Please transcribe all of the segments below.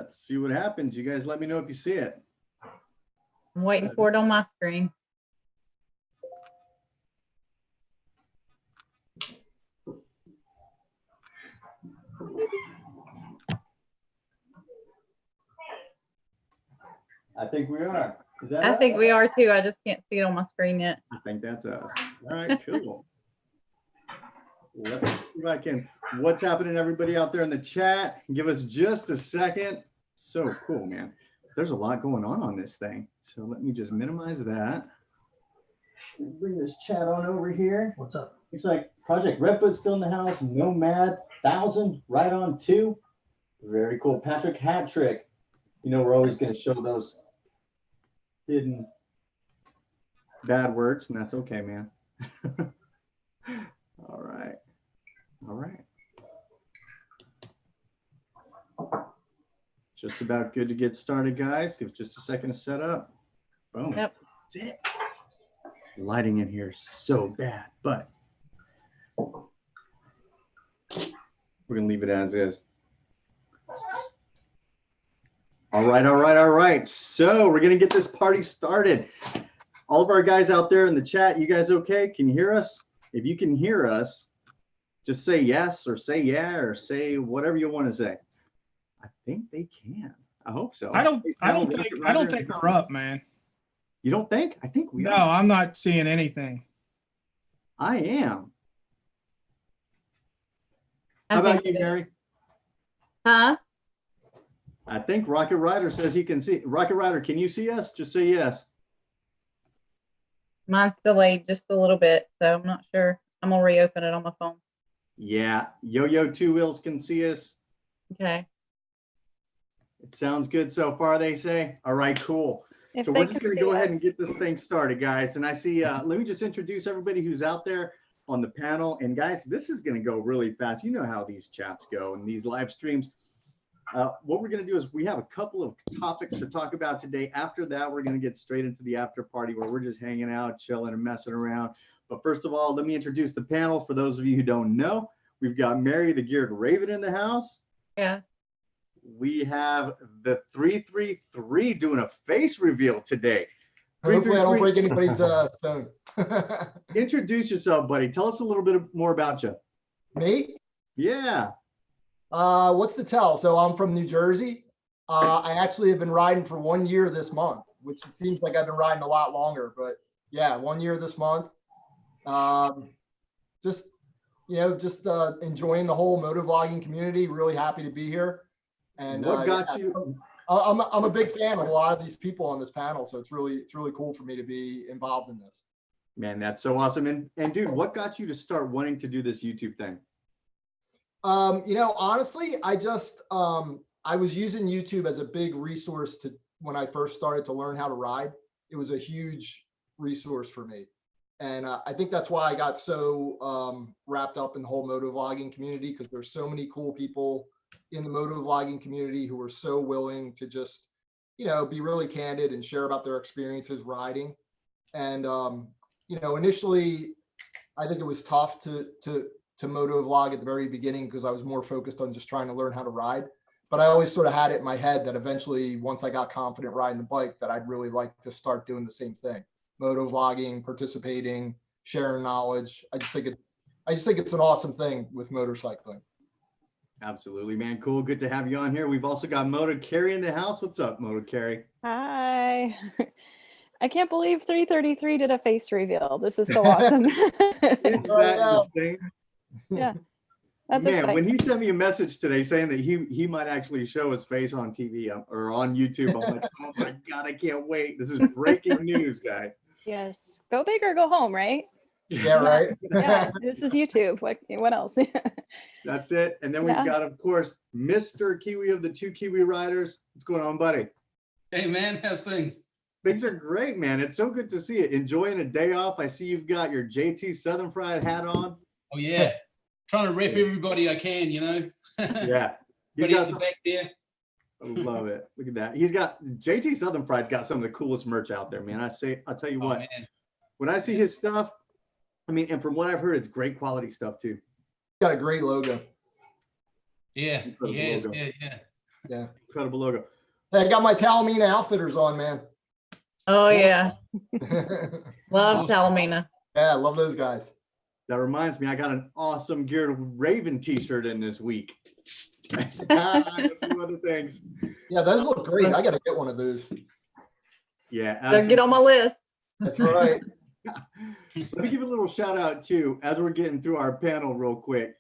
Let's see what happens. You guys let me know if you see it. I'm waiting for it on my screen. I think we are. Is that I us? think we are too. I just can't see it on my screen yet. I think that's us. All right, cool. Let's see if I can. What's happening, everybody out there in the chat? Give us just a second. So cool, man. There's a lot going on this thing. So let me just minimize that. Bring this chat on over here. What's up? Looks like Project Redfoot's still in the house. Nomad 1000 right on 2. Very cool. Patrick Hat Trick. You know, we're always going to show those hidden bad words, and that's okay, man. All right. All right. Just about good to get started, guys. Give just a second to set up. Boom. Yep. That's it. Lighting in here is so bad, but we're going to leave it as is. All right, all right, all right. So we're going to get this party started. All of our guys out there in the chat, you guys okay? Can you hear us? If you can hear us, just say yes or say yeah or say whatever you want to say. I think they can. I hope so. I don't think we're up, man. You don't think? I think we No, are. I'm not seeing anything. I am. I How about think you, so. Mary? Huh? I think Rocket Rider says he can see. Rocket Rider, can you see us? Just say yes. Mine's delayed just a little bit, so I'm not sure. I'm gonna reopen it on my phone. Yeah. Yo-Yo Two Wheels can see us. Okay. It sounds good so far, they say. All right, cool. If So they we're just could going to see go ahead and us. get this thing started, guys. And I see, let me just introduce everybody who's out there on the panel. And guys, this is going to go really fast. You know how these chats go and these live streams. What we're going to do is we have a couple of topics to talk about today. After that, we're going to get straight into the after party where we're just hanging out, chilling and messing around. But first of all, let me introduce the panel. For those of you who don't know, we've got Mary the Geared Raven in the house. Yeah. We have the 333 doing a face reveal today. Hopefully I don't break anybody's phone. Introduce yourself, buddy. Tell us a little bit more about you. Me? Yeah. What's the tell? So I'm from New Jersey. I actually have been riding for 1 year this month, which it seems like I've been riding a lot longer, but yeah, 1 year this month. Just enjoying the whole motovlogging community. Really happy to be here. And What got you? I'm a big fan of a lot of these people on this panel, so it's really cool for me to be involved in this. Man, that's so awesome. And dude, what got you to start wanting to do this YouTube thing? Honestly, I was using YouTube as a big resource when I first started to learn how to ride. It was a huge resource for me. And I think that's why I got so wrapped up in the whole motovlogging community, because there's so many cool people in the motovlogging community who are so willing to just, be really candid and share about their experiences riding. And, initially, I think it was tough to motovlog at the very beginning because I was more focused on just trying to learn how to ride. But I always sort of had it in my head that eventually, once I got confident riding the bike, that I'd really like to start doing the same thing. Motovlogging, participating, sharing knowledge. I just think it's an awesome thing with motorcycling. Absolutely, man. Cool. Good to have you on here. We've also got Moto Carrie in the house. What's up, Moto Carrie? Hi. I can't believe 333 did a face reveal. This is so awesome. Isn't that insane? Yeah. That's Man, exciting. when he sent me a message today saying that he might actually show his face on TV or on YouTube, I'm like, oh my God, I can't wait. This is breaking news, guys. Yes. Go big or go home, right? Yeah, right. Yeah. This is YouTube. What else? That's it. And then we've got, of course, Mr. Kiwi of the Two Kiwi Riders. What's going on, buddy? Hey, man. How's things? Things are great, man. It's so good to see it. Enjoying a day off. I see you've got your JT Southern Fried hat on. Oh, yeah. Trying to rep everybody I can, Yeah. He's But got in the back there. I love it. Look at that. He's got JT Southern Fried's got some of the coolest merch out there, man. I'll tell you what. Man. When I see his stuff, and from what I've heard, it's great quality stuff too. Got a great logo. Yeah, Incredible he has. logo. Yeah. Yeah. Incredible logo. Hey, I got my Talamina Outfitters on, man. Oh yeah, love Awesome. Talamina. Yeah, I love those guys. That reminds me, I got an awesome Geared Raven t-shirt in this week. And a few other things. Yeah, those look great. I got to get one of those. Yeah, So get on my list. That's right. Let me give a little shout out too, as we're getting through our panel real quick.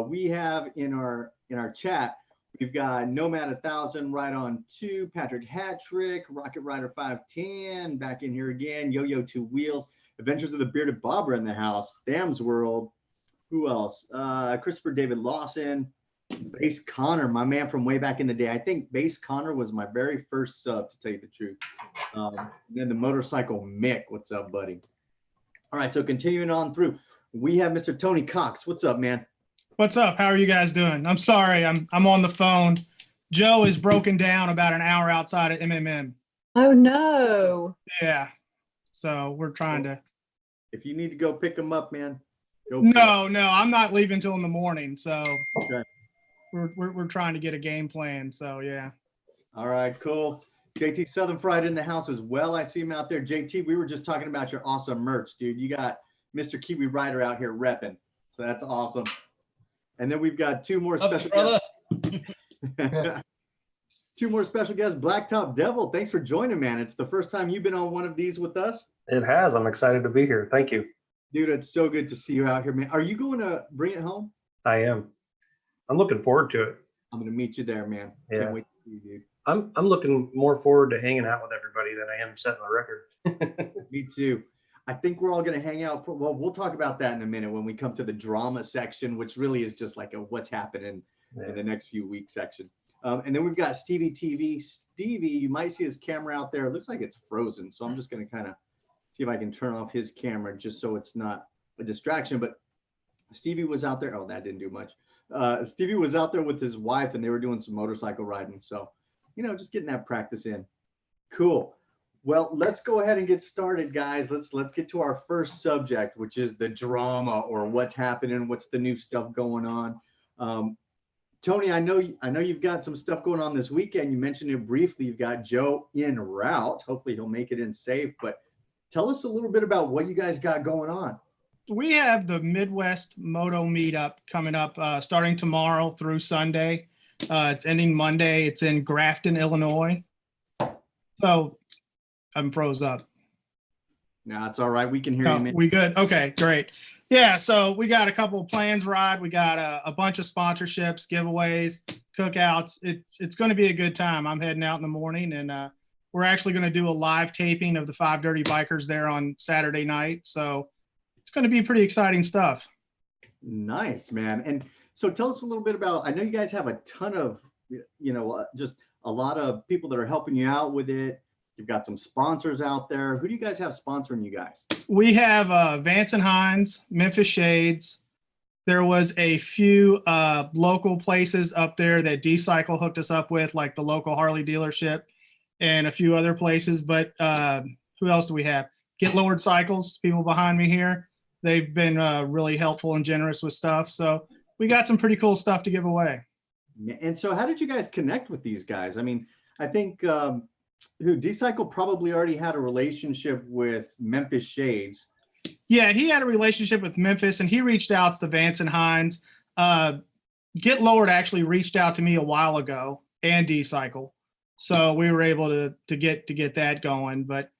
We have in our chat, we've got Nomad 1000, Right on 2, Patrick Hattrick, Rocket Rider 510, back in here again, Yo-Yo 2 Wheels, Adventures of the Bearded Bobber in the house, Dam's World. Who else? Christopher David Lawson, Base Connor, my man from way back in the day. I think Base Connor was my very first sub, to tell you the truth. Then the Motorcycle Mick, what's up, buddy? All right, so continuing on through, we have Mr. Tony Cox. What's up, man? What's up? How are you guys doing? I'm sorry, I'm on the phone. Joe is broken down about an hour outside of MMM. Oh no. Yeah, so we're trying to. If you need to go pick him up, man, go. for it. No, I'm not leaving till in the morning. So Okay. we're trying to get a game plan. So yeah. All right, cool. JT Southern Fried in the house as well. I see him out there. JT, we were just talking about your awesome merch, dude. You got Mr. Kiwi Rider out here repping. So that's awesome. And then we've got two more Love special you, brother. guests. Two more special guests. Blacktop Devil, thanks for joining, man. It's the first time you've been on one of these with us. It has. I'm excited to be here. Thank you. Dude, it's so good to see you out here, man. Are you going to bring it home? I am. I'm looking forward to it. I'm going to meet you there, man. Yeah. Can't wait to see you, dude. I'm looking more forward to hanging out with everybody than I am setting the record. Me too. I think we're all going to hang out. Well, we'll talk about that in a minute when we come to the drama section, which really is just like a what's happening in the next few weeks section. And then we've got Stevie TV. Stevie, you might see his camera out there. It looks like it's frozen. So I'm just going to kind of see if I can turn off his camera just so it's not a distraction. But Stevie was out there. Oh, that didn't do much. Stevie was out there with his wife and they were doing some motorcycle riding. So, you know, just getting that practice in. Cool. Well, let's go ahead and get started, guys. Let's get to our first subject, which is the drama or what's happening, what's the new stuff going on. Tony, I know you've got some stuff going on this weekend. You mentioned it briefly. You've got Joe en route. Hopefully he'll make it in safe. But tell us a little bit about what you guys got going on. We have the Midwest Moto Meetup coming up starting tomorrow through Sunday. It's ending Monday. It's in Grafton, Illinois. So I'm froze up. No, it's all right. We can hear you, man. We good? Okay, great. Yeah, so we got a couple of plans, Rod. We got a bunch of sponsorships, giveaways, cookouts. It's going to be a good time. I'm heading out in the morning, and we're actually going to do a live taping of the 5 Dirty Bikers there on Saturday night. So it's going to be pretty exciting stuff. Nice, man. And so tell us a little bit about, I know you guys have a ton of, just a lot of people that are helping you out with it. You've got some sponsors out there. Who do you guys have sponsoring you guys? We have Vance and Hines, Memphis Shades. There was a few local places up there that D-Cycle hooked us up with, like the local Harley dealership and a few other places. But who else do we have? Get Lowered Cycles, people behind me here. They've been really helpful and generous with stuff. So we got some pretty cool stuff to give away. And so how did you guys connect with these guys? I mean, I think D-Cycle probably already had a relationship with Memphis Shades. Yeah, he had a relationship with Memphis, and he reached out to Vance and Hines. Get Lowered actually reached out to me a while ago, and D-Cycle. So we were able to get that going. But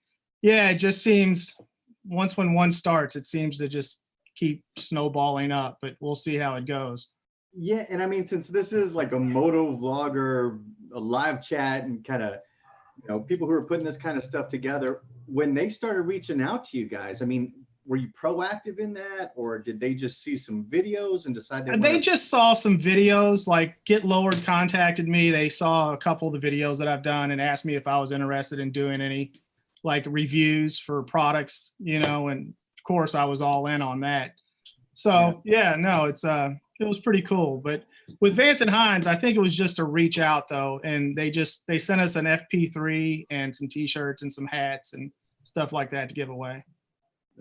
yeah, it just seems when one starts, it seems to just keep snowballing up, but we'll see how it goes. Yeah, and I mean, since this is like a moto vlogger, a live chat, and kind of, people who are putting this kind of stuff together, when they started reaching out to you guys, I mean, were you proactive in that, or did they just see some videos and decide they just saw some videos? Like Get Lowered contacted me. They saw a couple of the videos that I've done and asked me if I was interested in doing any like reviews for products, and of course I was all in on that. So yeah, no, it was pretty cool. But with Vance and Hines, I think it was just a reach out though. And they sent us an FP3 and some t-shirts and some hats and stuff like that to give away.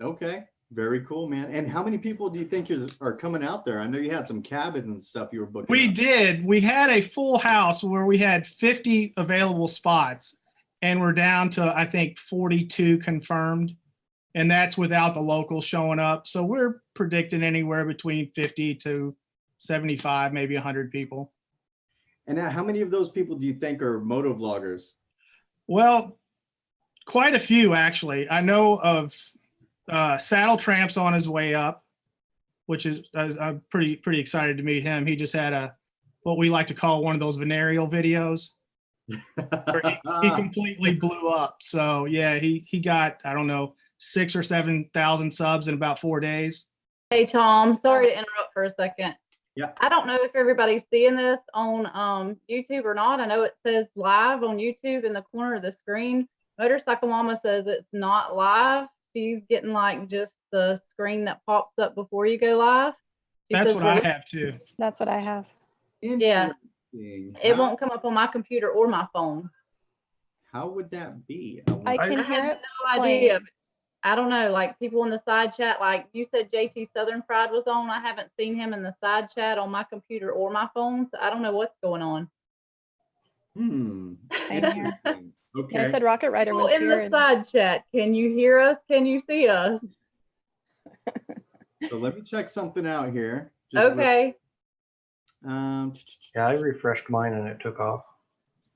Okay. Very cool, man. And how many people do you think are coming out there? I know you had some cabins and stuff you were booking. We up. did. We had a full house where we had 50 available spots, and we're down to, I think, 42 confirmed. And that's without the locals showing up. So we're predicting anywhere between 50 to 75, maybe 100 people. And now, how many of those people do you think are moto vloggers? Well, quite a few, actually. I know of Saddle Tramp's on his way up, which is I'm pretty excited to meet him. He just had what we like to call one of those venereal videos where he completely blew up. So yeah, he got, I don't know, 6,000 or 7,000 subs in about 4 days. Hey, Tom, sorry to interrupt for a second. Yeah. I don't know if everybody's seeing this on YouTube or not. I know it says live on YouTube in the corner of the screen. Motorcycle Mama says it's not live. She's getting like just the screen that pops up before you go live. That's what I have too. That's what I have. Yeah. Interesting. It won't come up on my computer or my phone. How would that be? I can I hear had it. no idea. I don't know, like people in the side chat, like you said JT Southern Fried was on. I haven't seen him in the side chat on my computer or my phone, so I don't know what's going on. Same here. Interesting. Okay. Yeah, I said Rocket Rider People was in here. the and- side chat, can you hear us? Can you see us? So let me check something out here. Just Okay, real- Yeah, I refreshed mine and it took off.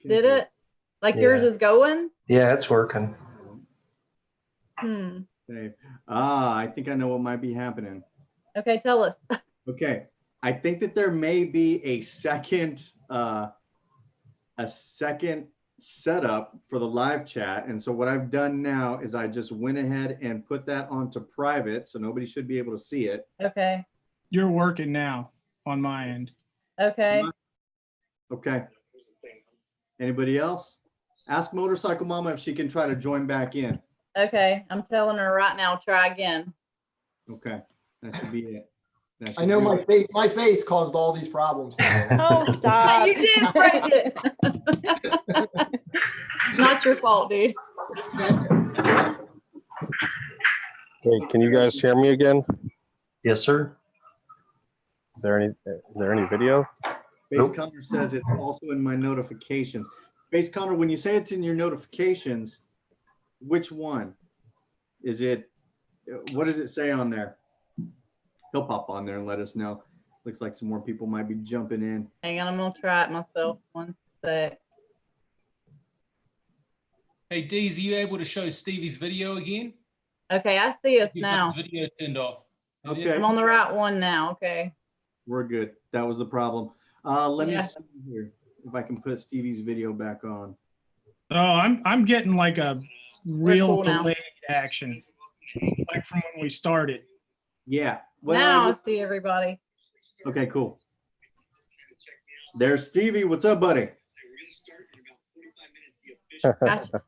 did it? Like yours Yeah. is going? Yeah, it's working. Okay. I think I know what might be happening. Okay, tell us. Okay. I think that there may be a second setup for the live chat. And so what I've done now is I just went ahead and put that onto private, so nobody should be able to see it. Okay, You're working now on my end. okay. Okay. Anybody else? Ask Motorcycle Mama if she can try to join back in. Okay, I'm telling her right now, try again. Okay. That should be it. That I should know be it. my face caused all these problems today. Oh, stop. You did break it. Not your fault, dude. Hey, can you guys hear me again? Yes, sir. Is there any video? Base Nope. Connor says it's also in my notifications. Base Connor, when you say it's in your notifications, which one? Is it, what does it say on there? He'll pop on there and let us know. Looks like some more people might be jumping in. Hang on, I'm gonna try it myself. One sec. Hey, Deez, are you able to show Stevie's video again? Okay, I see us He's got now. his video turned off. Have you? Okay. I'm on the right one now. Okay. We're good. That was the problem. Let me Yeah. see here if I can put Stevie's video back on. Oh, I'm getting like a real cool now. delayed action, like from when we started. Yeah. Now I Well, see everybody. okay, cool. There's Stevie. What's up, buddy? Gotcha.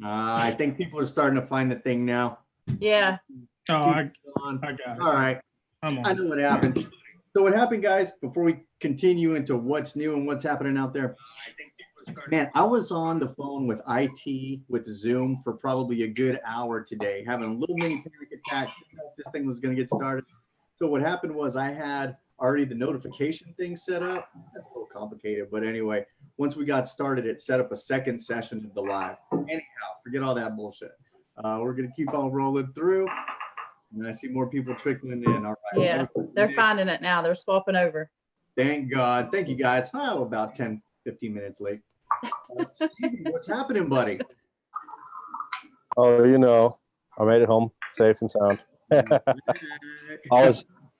I think people are starting to find the thing now. Yeah. Oh, I On. got it. All right. I'm I on. know what happened. So what happened, guys, before we continue into what's new and what's happening out there, man, I was on the phone with IT, with Zoom for probably a good hour today, having a little mini panic attack, didn't know if this thing was going to get started. So what happened was I had already the notification thing set up. That's a little complicated, but anyway, once we got started, it set up a second session of the live. Anyhow, forget all that bullshit. We're going to keep on rolling through. And I see more people trickling in. All right. Yeah. They're finding it now. They're swapping over. Thank God. Thank you, guys. Oh, about 10, 15 minutes late. Stevie, what's happening, buddy? Oh, I made it home safe and sound.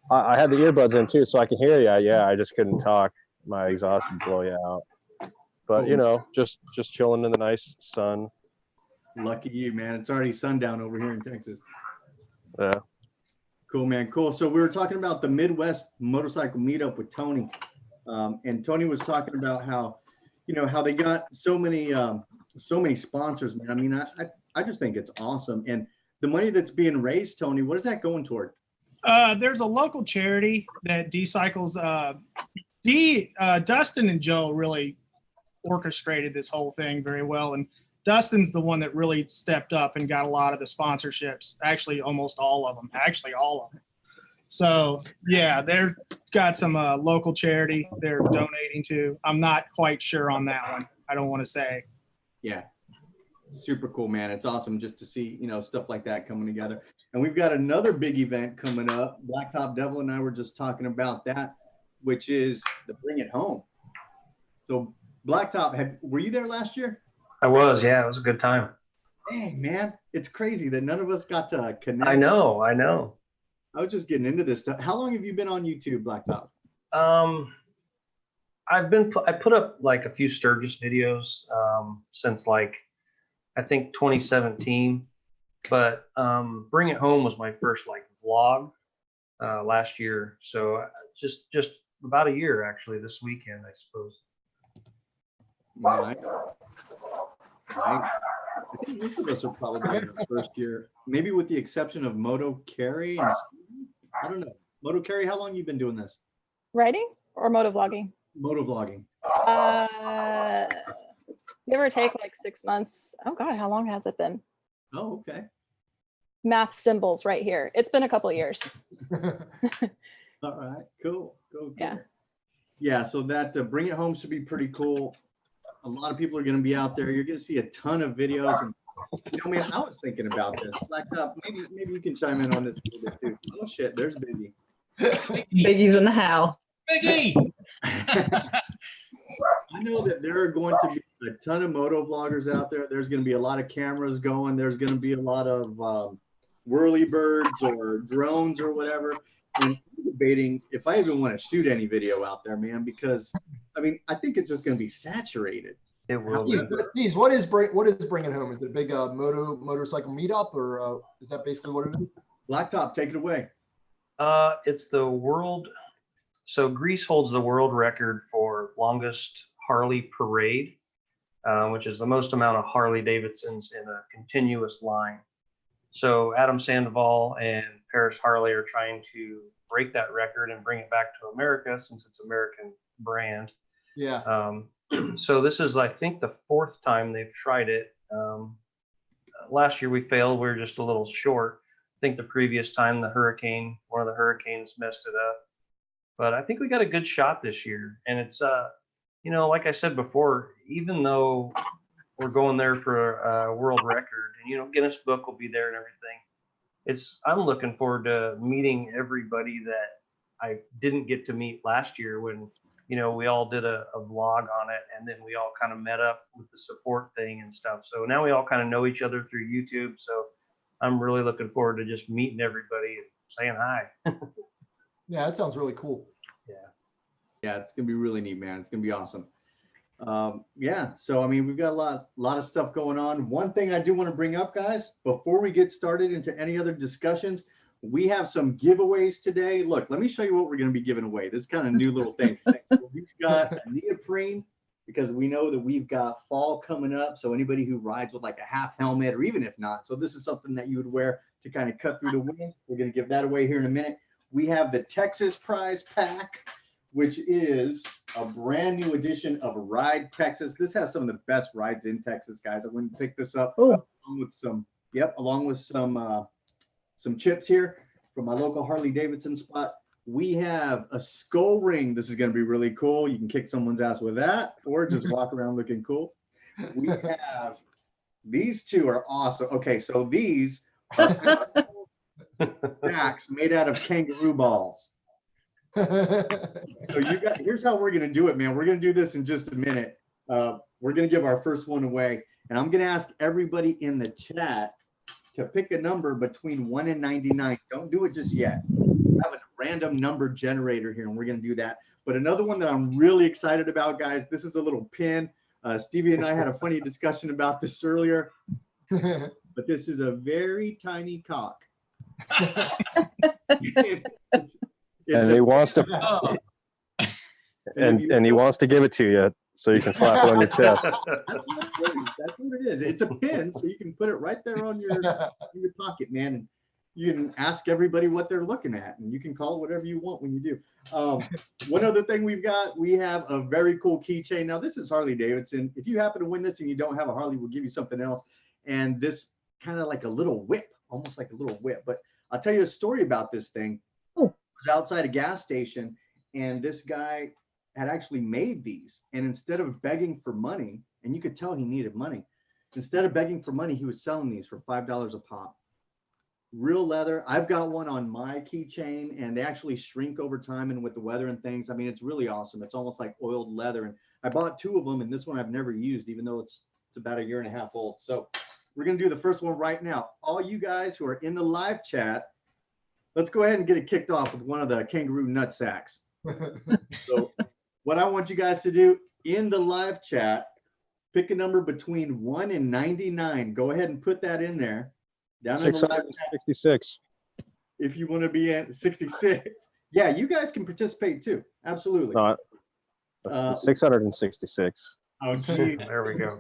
I had the earbuds in too, so I can hear you. Yeah, I just couldn't talk. My exhaust would blow you out. But just chilling in the nice sun. Lucky you, man. It's already sundown over here in Texas. Yeah. Cool, man. Cool. So we were talking about the Midwest motorcycle meetup with Tony. And Tony was talking about how, how they got so many sponsors, man. I mean, I just think it's awesome. And the money that's being raised, Tony, what is that going toward? There's a local charity that D-Cycles, Dustin and Joe really orchestrated this whole thing very well. And Dustin's the one that really stepped up and got a lot of the sponsorships. Actually, almost all of them. Actually, all of them. So yeah, they've got some local charity they're donating to. I'm not quite sure on that one. I don't want to say. Yeah. Super cool, man. It's awesome just to see, stuff like that coming together. And we've got another big event coming up. Blacktop Devil and I were just talking about that, which is the Bring It Home. So Blacktop, were you there last year? I was, yeah, it was a good time. Dang, man. It's crazy that none of us got to connect. I know. I was just getting into this stuff. How long have you been on YouTube, Blacktop? I put up like a few Sturgis videos since like I think 2017, but Bring It Home was my first like vlog last year. So just about a year actually this weekend, I suppose. Right. I think most of us are probably in our first year, maybe with the exception of Moto Carey and Steve. I don't know. Moto Carey, how long you been doing this? Writing or motovlogging? Motovlogging. Give or take like 6 months. Oh God, how long has it been? Oh, okay. Math symbols right here. It's been a couple of years. All right, cool. Yeah. Yeah, so that Bring It Home should be pretty cool. A lot of people are going to be out there. You're going to see a ton of videos. And, man, I was thinking about this. Blacktop, maybe you can chime in on this a little bit too. Oh shit, there's Biggie. Biggie's in the house. Biggie. I know that there are going to be a ton of moto vloggers out there. There's going to be a lot of cameras going. There's going to be a lot of whirly birds or drones or whatever. And I'm debating if I even want to shoot any video out there, man, because I think it's just going to be saturated. It will be. Geez, what is Bring It Home? Is it a big motorcycle meetup, or is that basically what it is? Blacktop, take it away. It's the world. So Greece holds the world record for longest Harley parade, which is the most amount of Harley Davidsons in a continuous line. So Adam Sandoval and Paris Harley are trying to break that record and bring it back to America since it's American brand. Yeah. So this is, I think, the 4th time they've tried it. Last year we failed. We were just a little short. I think the previous time one of the hurricanes messed it up. But I think we got a good shot this year. And it's, like I said before, even though we're going there for a world record, and, Guinness Book will be there and everything. I'm looking forward to meeting everybody that I didn't get to meet last year when, we all did a vlog on it, and then we all kind of met up with the support thing and stuff. So now we all kind of know each other through YouTube. So I'm really looking forward to just meeting everybody and saying hi. Yeah, that sounds really cool. Yeah, it's gonna be really neat, man. It's gonna be awesome. Yeah, so we've got a lot of stuff going on. One thing I do want to bring up, guys, before we get started into any other discussions, we have some giveaways today. Look, let me show you what we're going to be giving away. This kind of new little thing. We've got a neoprene because we know that we've got fall coming up. So anybody who rides with like a half helmet, or even if not, so this is something that you would wear to kind of cut through the wind. We're going to give that away here in a minute. We have the Texas Prize Pack, which is a brand new edition of Ride Texas. This has some of the best rides in Texas, guys. I went and picked this up along with some chips here from my local Harley Davidson spot. We have a skull ring. This is going to be really cool. You can kick someone's ass with that, or just walk around looking cool. We have these two are awesome. Okay, so these are stacks made out of kangaroo balls. So here's how we're gonna do it, man. We're gonna do this in just a minute. We're gonna give our first one away, and I'm gonna ask everybody in the chat to pick a number between 1 and 99. Don't do it just yet. I have a random number generator here, and we're gonna do that. But another one that I'm really excited about, guys, this is a little pin. Stevie and I had a funny discussion about this earlier, but this is a very tiny cock. And he wants to, and he wants to give it to you so you can slap it on your chest. That's what it is. It's a pin, so you can put it right there on your pocket, man. And you can ask everybody what they're looking at, and you can call it whatever you want when you do. One other thing we have a very cool keychain. Now this is Harley Davidson. If you happen to win this and you don't have a Harley, we'll give you something else. And this kind of like a little whip, almost like a little whip. But I'll tell you a story about this thing. It was outside a gas station, and this guy had actually made these. And instead of begging for money, and you could tell he needed money, instead of begging for money, he was selling these for $5 a pop. Real leather. I've got one on my keychain, and they actually shrink over time and with the weather and things. I mean, it's really awesome. It's almost like oiled leather. And I bought 2 of them, and this one I've never used, even though it's about 1.5 years old. So we're going to do the first one right now. All you guys who are in the live chat, let's go ahead and get it kicked off with one of the Kangaroo nut sacks. So what I want you guys to do in the live chat, pick a number between 1 and 99. Go ahead and put that in there. Down in the live chat. 666. If you want to be at 66. Yeah, you guys can participate too. Absolutely. Not 666. Oh, gee. There we go.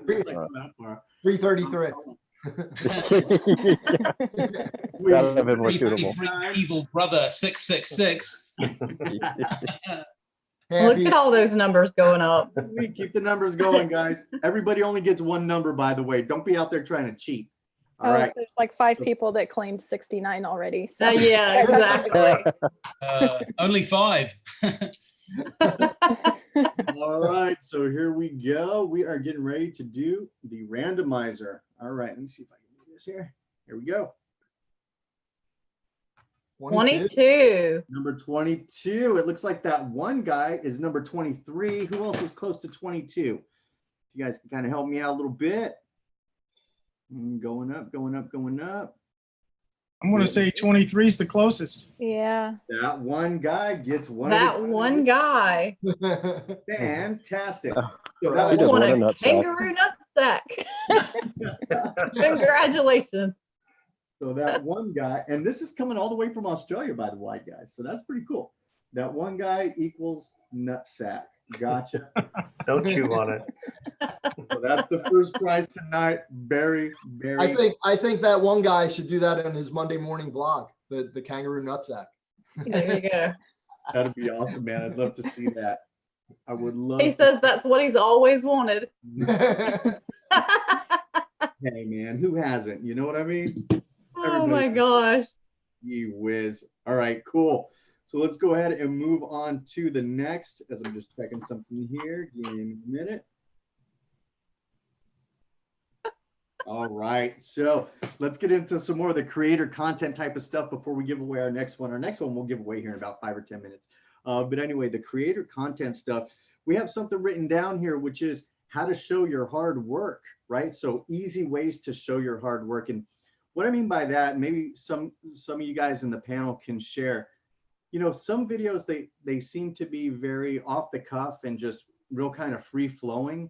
333. That would have been more suitable. Evil brother 666. Look at all those numbers going up. We keep the numbers going, guys. Everybody only gets 1 number, by the way. Don't be out there trying to cheat. All right. There's like 5 people that claimed 69 already. So Yeah, exactly. Only 5. All right, so here we go. We are getting ready to do the randomizer. All right, let me see if I can do this here. Here we go. 22. Number 22. It looks like that one guy is number 23. Who else is close to 22? You guys can kind of help me out a little bit. Going up, going up, going up. I'm going to say 23 is the closest. Yeah. That one guy gets one. That one guy. Fantastic. He So that does one, want a a nut sack. kangaroo nutsack. Congratulations. so that one guy, and this is coming all the way from Australia, by the way, guys. So that's pretty cool. That one guy equals nutsack. Gotcha. Don't chew on it. So that's the first prize tonight. Very, very. I think that one guy should do that in his Monday morning vlog, the kangaroo nutsack. There you go. That'd be awesome, man. I'd love to see that. I would love. He says that's what he's always wanted. Hey, man, who hasn't? You know what I mean? Oh my gosh. You whiz. All right, cool. So let's go ahead and move on to the next, as I'm just checking something here. Give me a minute. All right, so let's get into some more of the creator content type of stuff before we give away our next one. Our next one we'll give away here in about 5 or 10 minutes. But anyway, the creator content stuff, we have something written down here, which is how to show your hard work, right? So easy ways to show your hard work. And what I mean by that, maybe some of you guys in the panel can share. You know, some videos, they seem to be very off the cuff and just real kind of free flowing.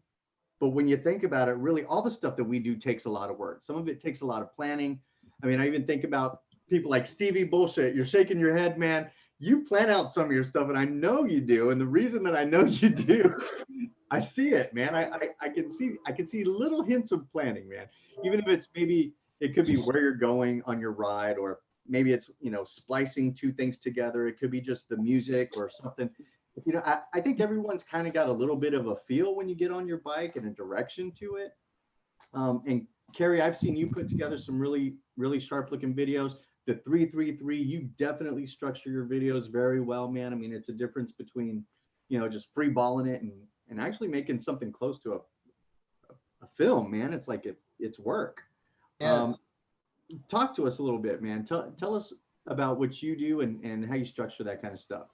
But when you think about it, really all the stuff that we do takes a lot of work. Some of it takes a lot of planning. I mean, I even think about people like Stevie Bullshit. You're shaking your head, man. You plan out some of your stuff, and I know you do. And the reason that I know you do, I see it, man. I can see little hints of planning, man. Even if it's maybe it could be where you're going on your ride, or maybe it's, you know, splicing 2 things together. It could be just the music or something. You know, I think everyone's kind of got a little bit of a feel when you get on your bike and a direction to it. And Carrie, I've seen you put together some really, really sharp looking videos. The 333, you definitely structure your videos very well, man. I mean, it's a difference between, you know, just free balling it and actually making something close to a film, man. It's like it's work. Yeah. Talk to us a little bit, man. Tell us about what you do and how you structure that kind of stuff.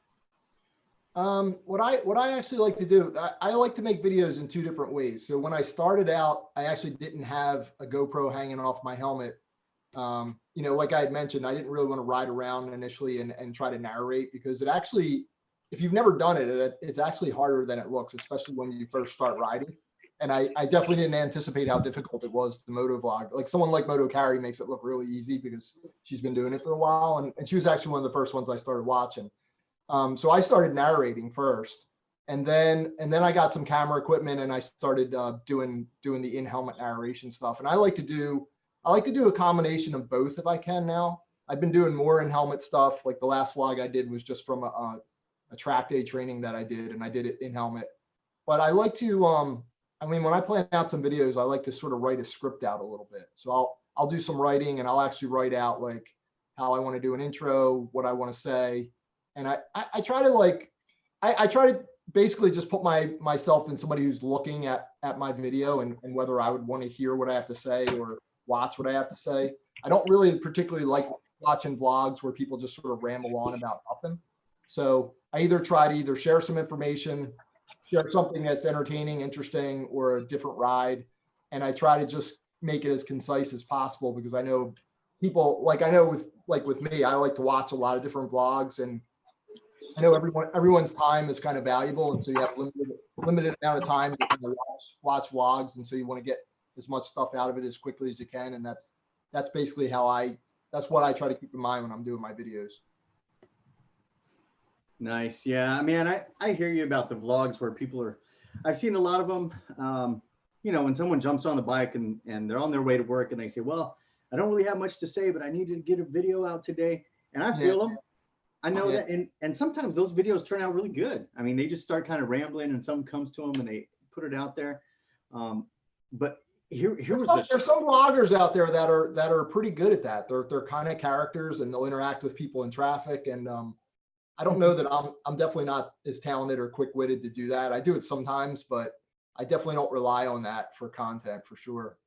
What I actually like to do, I like to make videos in 2 different ways. So when I started out, I actually didn't have a GoPro hanging off my helmet. You know, like I had mentioned, I didn't really want to ride around initially and try to narrate, because it actually, if you've never done it, it's actually harder than it looks, especially when you first start riding. And I definitely didn't anticipate how difficult it was to moto vlog. Like someone like Moto Carrie makes it look really easy because she's been doing it for a while. And she was actually one of the first ones I started watching. So I started narrating first, and then I got some camera equipment and I started doing the in-helmet narration stuff. And I like to do a combination of both if I can now. I've been doing more in helmet stuff. Like the last vlog I did was just from a track day training that I did, and I did it in helmet. But I like to, I mean, when I plan out some videos, I like to sort of write a script out a little bit. So I'll do some writing, and I'll actually write out like how I want to do an intro, what I want to say. And I try to like, I try to basically just put myself in somebody who's looking at my video and whether I would want to hear what I have to say or watch what I have to say. I don't really particularly like watching vlogs where people just sort of ramble on about nothing. So I either try to either share some information, share something that's entertaining, interesting, or a different ride. And I try to just make it as concise as possible, because I know people, like I know with me, I like to watch a lot of different vlogs, and I know everyone's time is kind of valuable. And so you have limited amount of time to kind of watch vlogs. And so you want to get as much stuff out of it as quickly as you can. And that's basically that's what I try to keep in mind when I'm doing my videos. Nice. Yeah, man, I hear you about the vlogs where I've seen a lot of them, you know, when someone jumps on the bike and they're on their way to work and they say, well, I don't really have much to say, but I need to get a video out today. And I feel them. I know that. And sometimes those videos turn out really good. I mean, they just start kind of rambling and something comes to them and they put it out there. But there's some vloggers out there that are pretty good at that. They're kind of characters, and they'll interact with people in traffic. And I don't know that I'm definitely not as talented or quick-witted to do that. I do it sometimes, but I definitely don't rely on that for content for sure.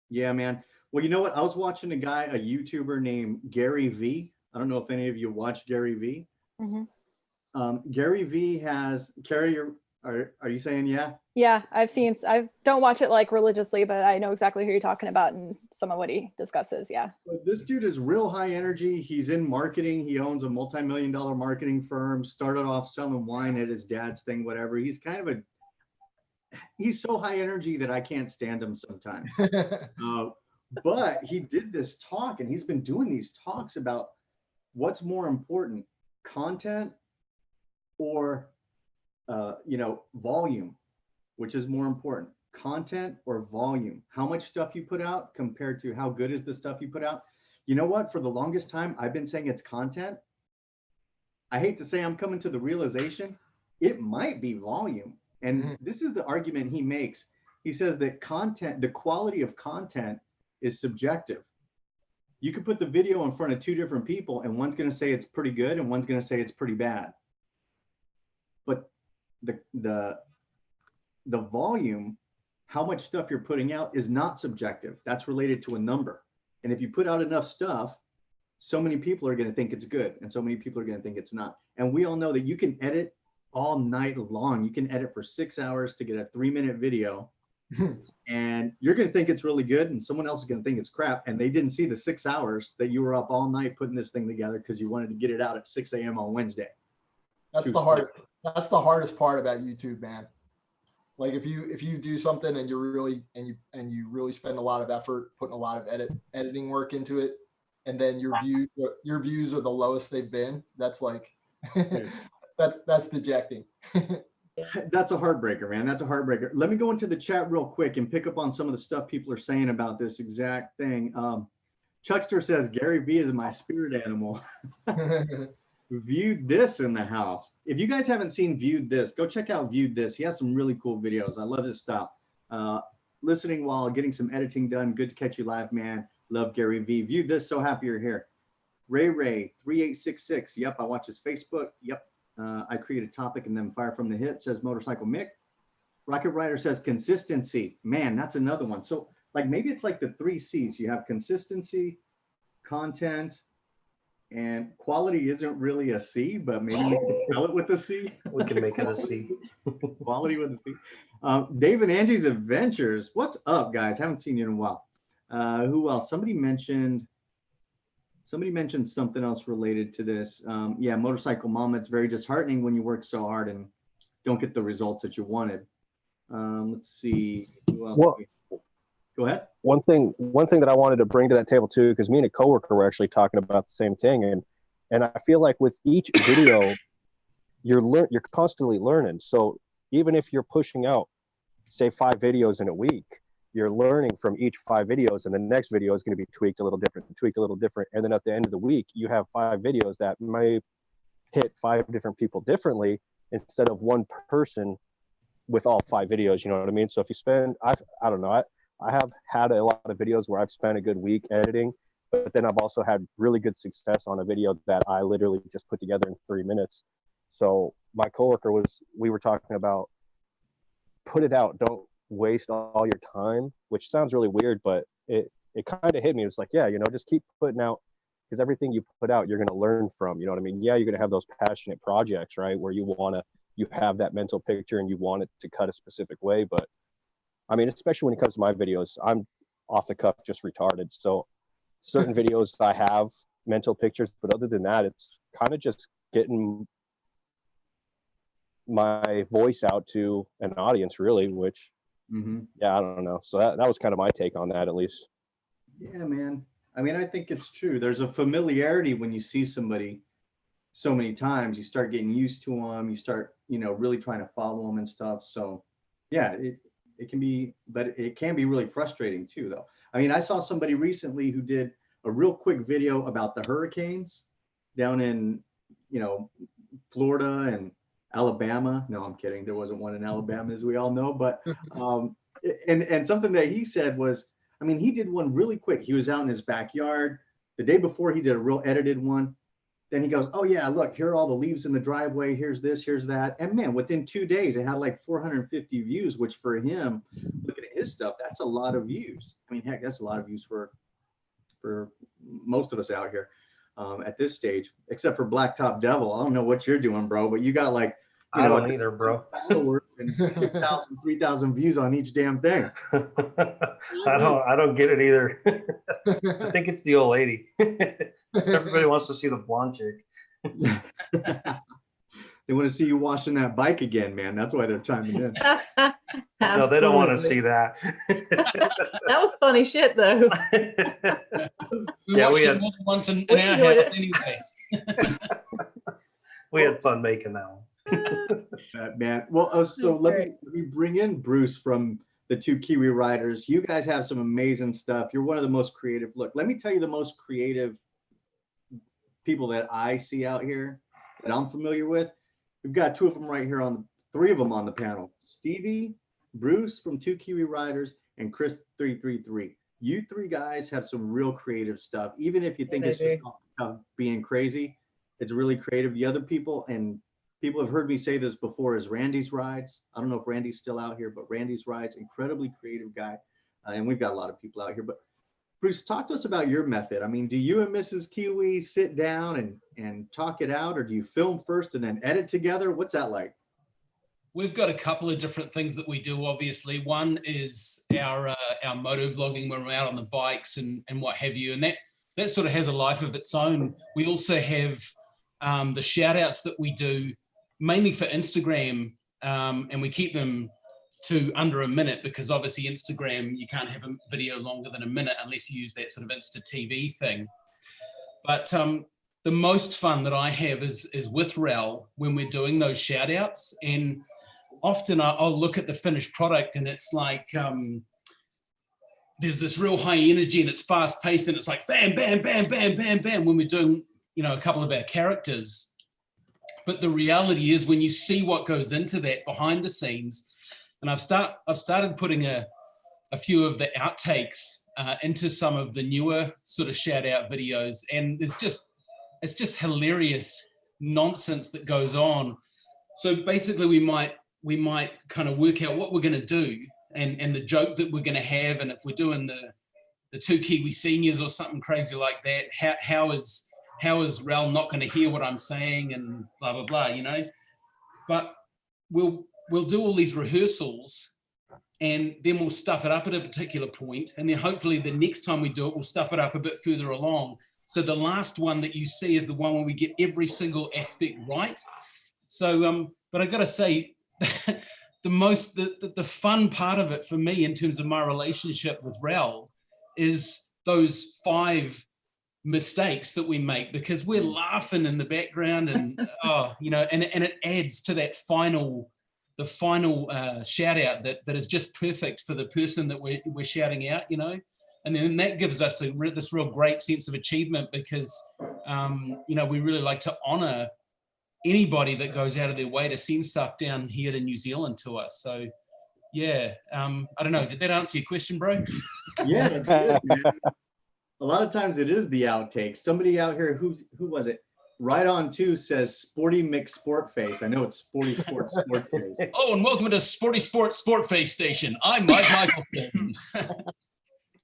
Yeah, man. Well, you know what? I was watching a YouTuber named Gary V. I don't know if any of you watch Gary V. Mm-hmm. Gary V has, Carrie, are you saying yeah? Yeah, I don't watch it like religiously, but I know exactly who you're talking about and some of what he discusses. Yeah. This dude is real high energy. He's in marketing. He owns a multi-million-dollar marketing firm, started off selling wine at his dad's thing, whatever. He's kind of he's so high energy that I can't stand him sometimes. But he did this talk, and he's been doing these talks about what's more important, content or volume. Which is more important, content or volume? How much stuff you put out compared to how good is the stuff you put out? You know what? For the longest time, I've been saying it's content. I hate to say I'm coming to the realization it might be volume. And this is the argument he makes. He says that the quality of content is subjective. You could put the video in front of two different people, and one's going to say it's pretty good and one's going to say it's pretty bad. But the volume, how much stuff you're putting out, is not subjective. That's related to a number. And if you put out enough stuff, so many people are going to think it's good, and so many people are going to think it's not. And we all know that you can edit all night long. You can edit for 6 hours to get a 3-minute video, and you're going to think it's really good, and someone else is going to think it's crap, and they didn't see the 6 hours that you were up all night putting this thing together because you wanted to get it out at 6 a.m. on Wednesday. That's the hardest part about YouTube, man. Like if you do something and you really spend a lot of effort putting a lot of editing work into it, and then your views are the lowest they've been, that's like that's dejecting. That's a heartbreaker, man. That's a heartbreaker. Let me go into the chat real quick and pick up on some of the stuff people are saying about this exact thing. Chuckster says Gary V is my spirit animal. Viewed This in the house. If you guys haven't seen Viewed This, go check out Viewed This. He has some really cool videos. I love his style. Listening while getting some editing done. Good to catch you live, man. Love Gary V. Viewed This. So happy you're here. Ray 3866. Yep, I watch his Facebook. Yep. I create a topic and then fire from the hip, says Motorcycle Mick. Rocket Rider says consistency. Man, that's another one. So like maybe it's like the 3 C's. You have consistency, content, and quality isn't really a C, but maybe we can spell it with a C. We can make it a C. Quality with a C. Dave and Angie's Adventures. What's up, guys? Haven't seen you in a while. Who else? Somebody mentioned something else related to this. Yeah, Motorcycle Mom. It's very disheartening when you work so hard and don't get the results that you wanted. Let's see. Who else? Well, go ahead. One thing that I wanted to bring to that table too, because me and a coworker were actually talking about the same thing, and I feel like with each video, you're constantly learning. So even if you're pushing out, say 5 videos in a week, you're learning from each 5 videos, and the next video is going to be tweaked a little different, and then at the end of the week you have 5 videos that may hit 5 different people differently instead of one person with all 5 videos. You know what I mean? So if you spend, I don't know, I have had a lot of videos where I've spent a good week editing, but then I've also had really good success on a video that I literally just put together in 3 minutes. So my coworker we were talking about, put it out, don't waste all your time, which sounds really weird, but it kind of hit me. It was like, yeah, you know, just keep putting out, because everything you put out, you're going to learn from, you know what I mean? Yeah, you're going to have those passionate projects, right? Where you have that mental picture and you want it to cut a specific way. But I mean, especially when it comes to my videos, I'm off the cuff, just retarded. So certain videos I have mental pictures, but other than that, it's kind of just getting my voice out to an audience, really, which, yeah, I don't know. So that was kind of my take on that, at least. Yeah, man. I mean, I think it's true. There's a familiarity when you see somebody so many times, you start getting used to them. You start, you know, really trying to follow them and stuff. So yeah, it can be, but it can be really frustrating too, though. I mean, I saw somebody recently who did a real quick video about the hurricanes down in, you know, Florida and Alabama. No, I'm kidding. There wasn't one in Alabama, as we all know. But and something that he said was, I mean, he did one really quick. He was out in his backyard. The day before, he did a real edited one. Then he goes, oh yeah, look, here are all the leaves in the driveway. Here's this, here's that. And man, within 2 days, it had like 450 views, which for him, looking at his stuff, that's a lot of views. I mean, heck, that's a lot of views for most of us out here at this stage, except for Blacktop Devil. I don't know what you're doing, bro, but you got like, I don't either, bro. Followers and 2,000, 3,000 views on each damn thing. I don't get it either. I think it's the old lady. Everybody wants to see the blonde chick. They want to see you washing that bike again, man. That's why they're chiming in. No, they don't want to see that. That was funny shit, though. We watched it more than once in our house anyway. We had fun making that one. Man. Well, so let me bring in Bruce from the 2 Kiwi Riders. You guys have some amazing stuff. You're one of the most creative. Look, let me tell you the most creative people that I see out here that I'm familiar with. We've got 2 of them right here 3 of them on the panel. Stevie, Bruce from 2 Kiwi Riders, and Chris 333. You 3 guys have some real creative stuff. Even if you think it's just being crazy, it's really creative. The other people, and people have heard me say this before, is Randy's Rides. I don't know if Randy's still out here, but Randy's Rides, incredibly creative guy. And we've got a lot of people out here. But Bruce, talk to us about your method. I mean, do you and Mrs. Kiwi sit down and talk it out, or do you film first and then edit together? What's that like? We've got a couple of different things that we do, obviously. One is our moto vlogging when we're out on the bikes and what have you. And that sort of has a life of its own. We also have the shout outs that we do mainly for Instagram, and we keep them to under a minute, because obviously Instagram, you can't have a video longer than a minute unless you use that sort of Insta TV thing. But the most fun that I have is with Rel when we're doing those shout outs. And often I'll look at the finished product and it's like, there's this real high energy and it's fast paced and it's like bam, bam, bam, bam, bam, bam when we're doing, you know, a couple of our characters. But the reality is when you see what goes into that behind the scenes, and I've started putting a few of the outtakes into some of the newer sort of shout out videos, and it's just hilarious nonsense that goes on. So basically we might kind of work out what we're going to do and the joke that we're going to have, and if we're doing the 2 Kiwi seniors or something crazy like that, how is Rel not going to hear what I'm saying and blah blah blah, you know? But we'll do all these rehearsals and then we'll stuff it up at a particular point, and then hopefully the next time we do it, we'll stuff it up a bit further along. So the last one that you see is the one where we get every single aspect right. So, but I got to say, the fun part of it for me in terms of my relationship with Rel is those 5 mistakes that we make, because we're laughing in the background and, you know, and it adds to that final the final shout out that is just perfect for the person that we're shouting out, you know. And then that gives us this real great sense of achievement because, you know, we really like to honor anybody that goes out of their way to send stuff down here to New Zealand to us. So, yeah, I don't know. Did that answer your question, bro? Yeah, it's good, man. A lot of times it is the outtakes. Somebody out here, who was it? Right on 2 says Sporty McSport Face. I know it's Sporty Sports Face. Oh, and welcome to Sporty Sports Sport Face Station. I'm Mike Michelson.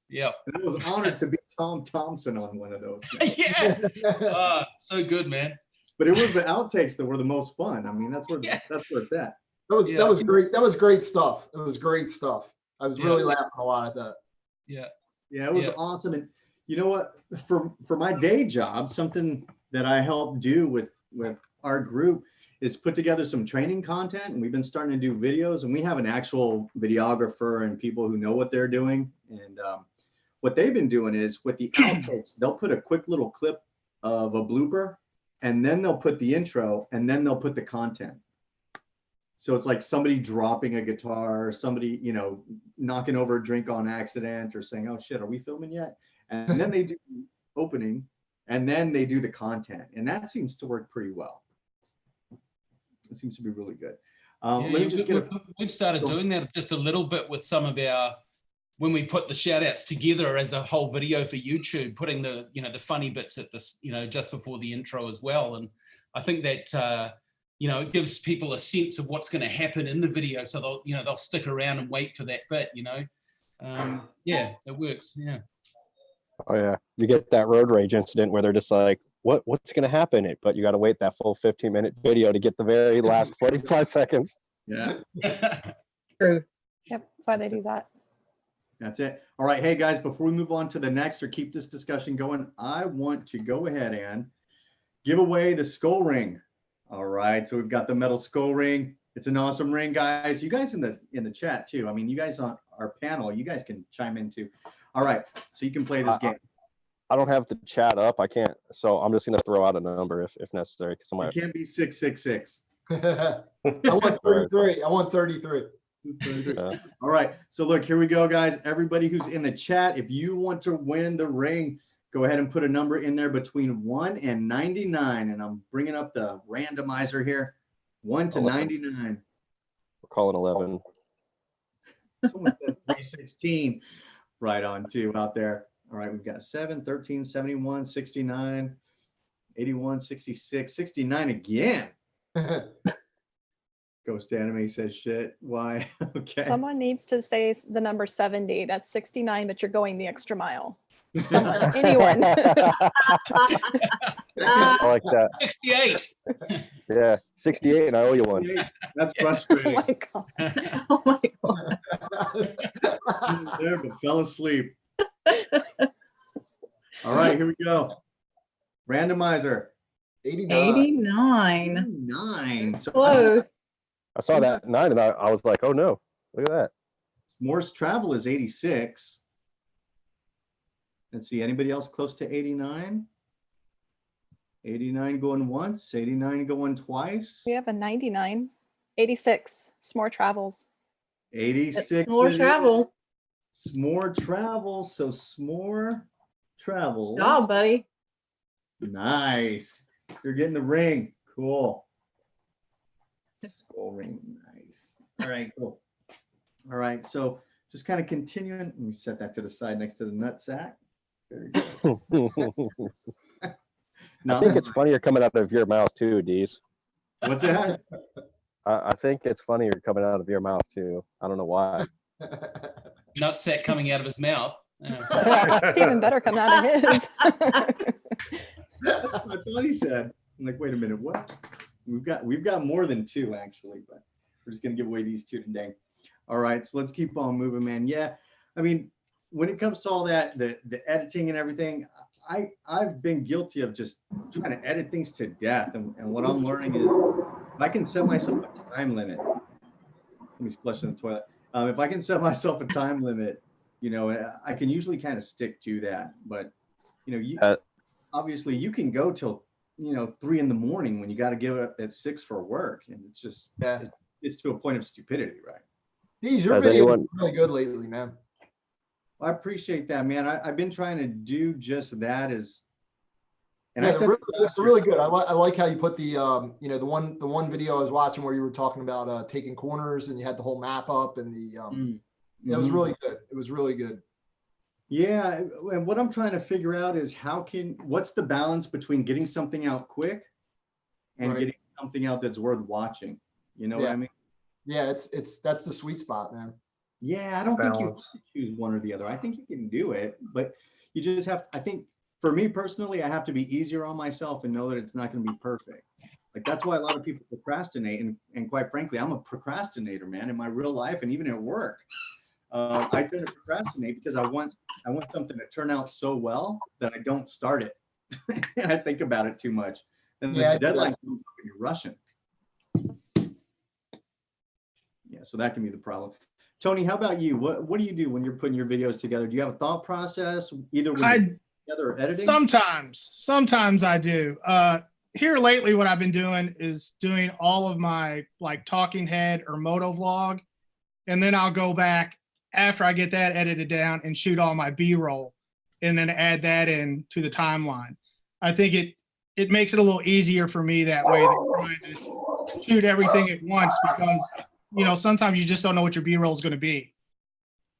Yeah. I was honored to be Tom Thompson on one of those. Yeah. So good, man. But it was the outtakes that were the most fun. I mean, that's where it's at. That was great. That was great stuff. It was great stuff. I was really laughing a lot at that. Yeah. Yeah, it was awesome. And you know what? For my day job, something that I help do with our group is put together some training content. And we've been starting to do videos, and we have an actual videographer and people who know what they're doing. And what they've been doing is with the outtakes, they'll put a quick little clip of a blooper, and then they'll put the intro, and then they'll put the content. So it's like somebody dropping a guitar, or somebody, you know, knocking over a drink on accident, or saying, oh shit, are we filming yet? And then they do the opening, and then they do the content. And that seems to work pretty well. It seems to be really good. Let me just we've started doing that just a little bit with some of our, when we put the shout outs together as a whole video for YouTube, putting the, you know, the funny bits at this, you know, just before the intro as well. And I think that, you know, it gives people a sense of what's going to happen in the video. So they'll, you know, they'll stick around and wait for that bit, you know. Yeah, it works. Yeah. Oh yeah, you get that road rage incident where they're just like, what's going to happen? But you got to wait that full 15-minute video to get the very last 45 seconds. Yeah. True. Yep, that's why they do that. That's it. All right. Hey guys, before we move on to the next or keep this discussion going, I want to go ahead and give away the skull ring. All right. So we've got the metal skull ring. It's an awesome ring, guys. You guys in the chat too. I mean, you guys on our panel, you guys can chime in too. All right. So you can play this game. I don't have the chat up. I can't. So I'm just going to throw out a number if necessary. It can't be 666. I want 33. I want 33. All right. So look, here we go, guys. Everybody who's in the chat, if you want to win the ring, go ahead and put a number in there between 1 and 99. And I'm bringing up the randomizer here. 1 to 99. We're calling 11. Someone said 316. Right on, too, out there. All right, we've got 7, 13, 71, 69, 81, 66, 69 again. Ghost Anime says shit. Why? Okay. Someone needs to say the number 70. That's 69, but you're going the extra mile. Someone, anyone. I like that. 68. Yeah, 68, and I owe you one. That's Oh frustrating. my God. Oh my God. There, but fell asleep. All right, here we go. Randomizer. 89. 89. 9. So Close. I saw that 9, and I was like, oh no, look at that. Moore's Travel is 86. Let's see, anybody else close to 89? 89 going once, 89 going twice. We have a 99. 86. Smore Travels. 86. More travel. Smore Travels. So Smore Travels. Good job, buddy. Nice. You're getting the ring. Cool. Skull ring. Nice. All right, cool. All right, so just kind of continuing. Let me set that to the side next to the nut sack. Very good. I think it's funnier coming out of your mouth too, Deez. What's that? I think it's funnier coming out of your mouth too. I don't know why. Nutsack coming out of his mouth. It's even better coming out of his. That's what I thought he said. I'm like, wait a minute, what? We've got more than 2 actually, but we're just gonna give away these 2 today. All right, so let's keep on moving, man. Yeah, I mean, when it comes to all that, the editing and everything, I've been guilty of just trying to edit things to death. And what I'm learning is if I can set myself a time limit, let me flush in the toilet. If I can set myself a time limit, you know, I can usually kind of stick to that. But, you know, obviously you can go till, you know, 3 in the morning when you got to get up at 6 for work. And it's just, it's to a point of stupidity, right? These your Has videos anyone- are really good lately, man. I appreciate that, man. I've been trying to do just that. And Yeah, I said they're really good. I like how you put the you know, the one video I was watching where you were talking about taking corners and you had the whole map up and the it was really good. It was really good. Yeah, and what I'm trying to figure out is what's the balance between getting something out quick and Right. getting something out that's worth watching? You know what I mean? Yeah, that's the sweet spot, man. Yeah, I don't think you have Balance. to choose one or the other. I think you can do it, but you just have, I think for me personally, I have to be easier on myself and know that it's not going to be perfect. Like that's why a lot of people procrastinate. And quite frankly, I'm a procrastinator, man, in my real life and even at work. I tend to procrastinate because I want something to turn out so well that I don't start it. And I think about it too much. And the deadline comes up and you're rushing. Yeah, so that can be the problem. Tony, how about you? What do you do when you're putting your videos together? Do you have a thought process either when you're together or editing? Sometimes I do. Here lately, what I've been doing is doing all of my like talking head or moto vlog, and then I'll go back after I get that edited down and shoot all my B-roll, and then add that in to the timeline. I think it makes it a little easier for me that way than trying to shoot everything at once, because you know sometimes you just don't know what your B-roll is going to be.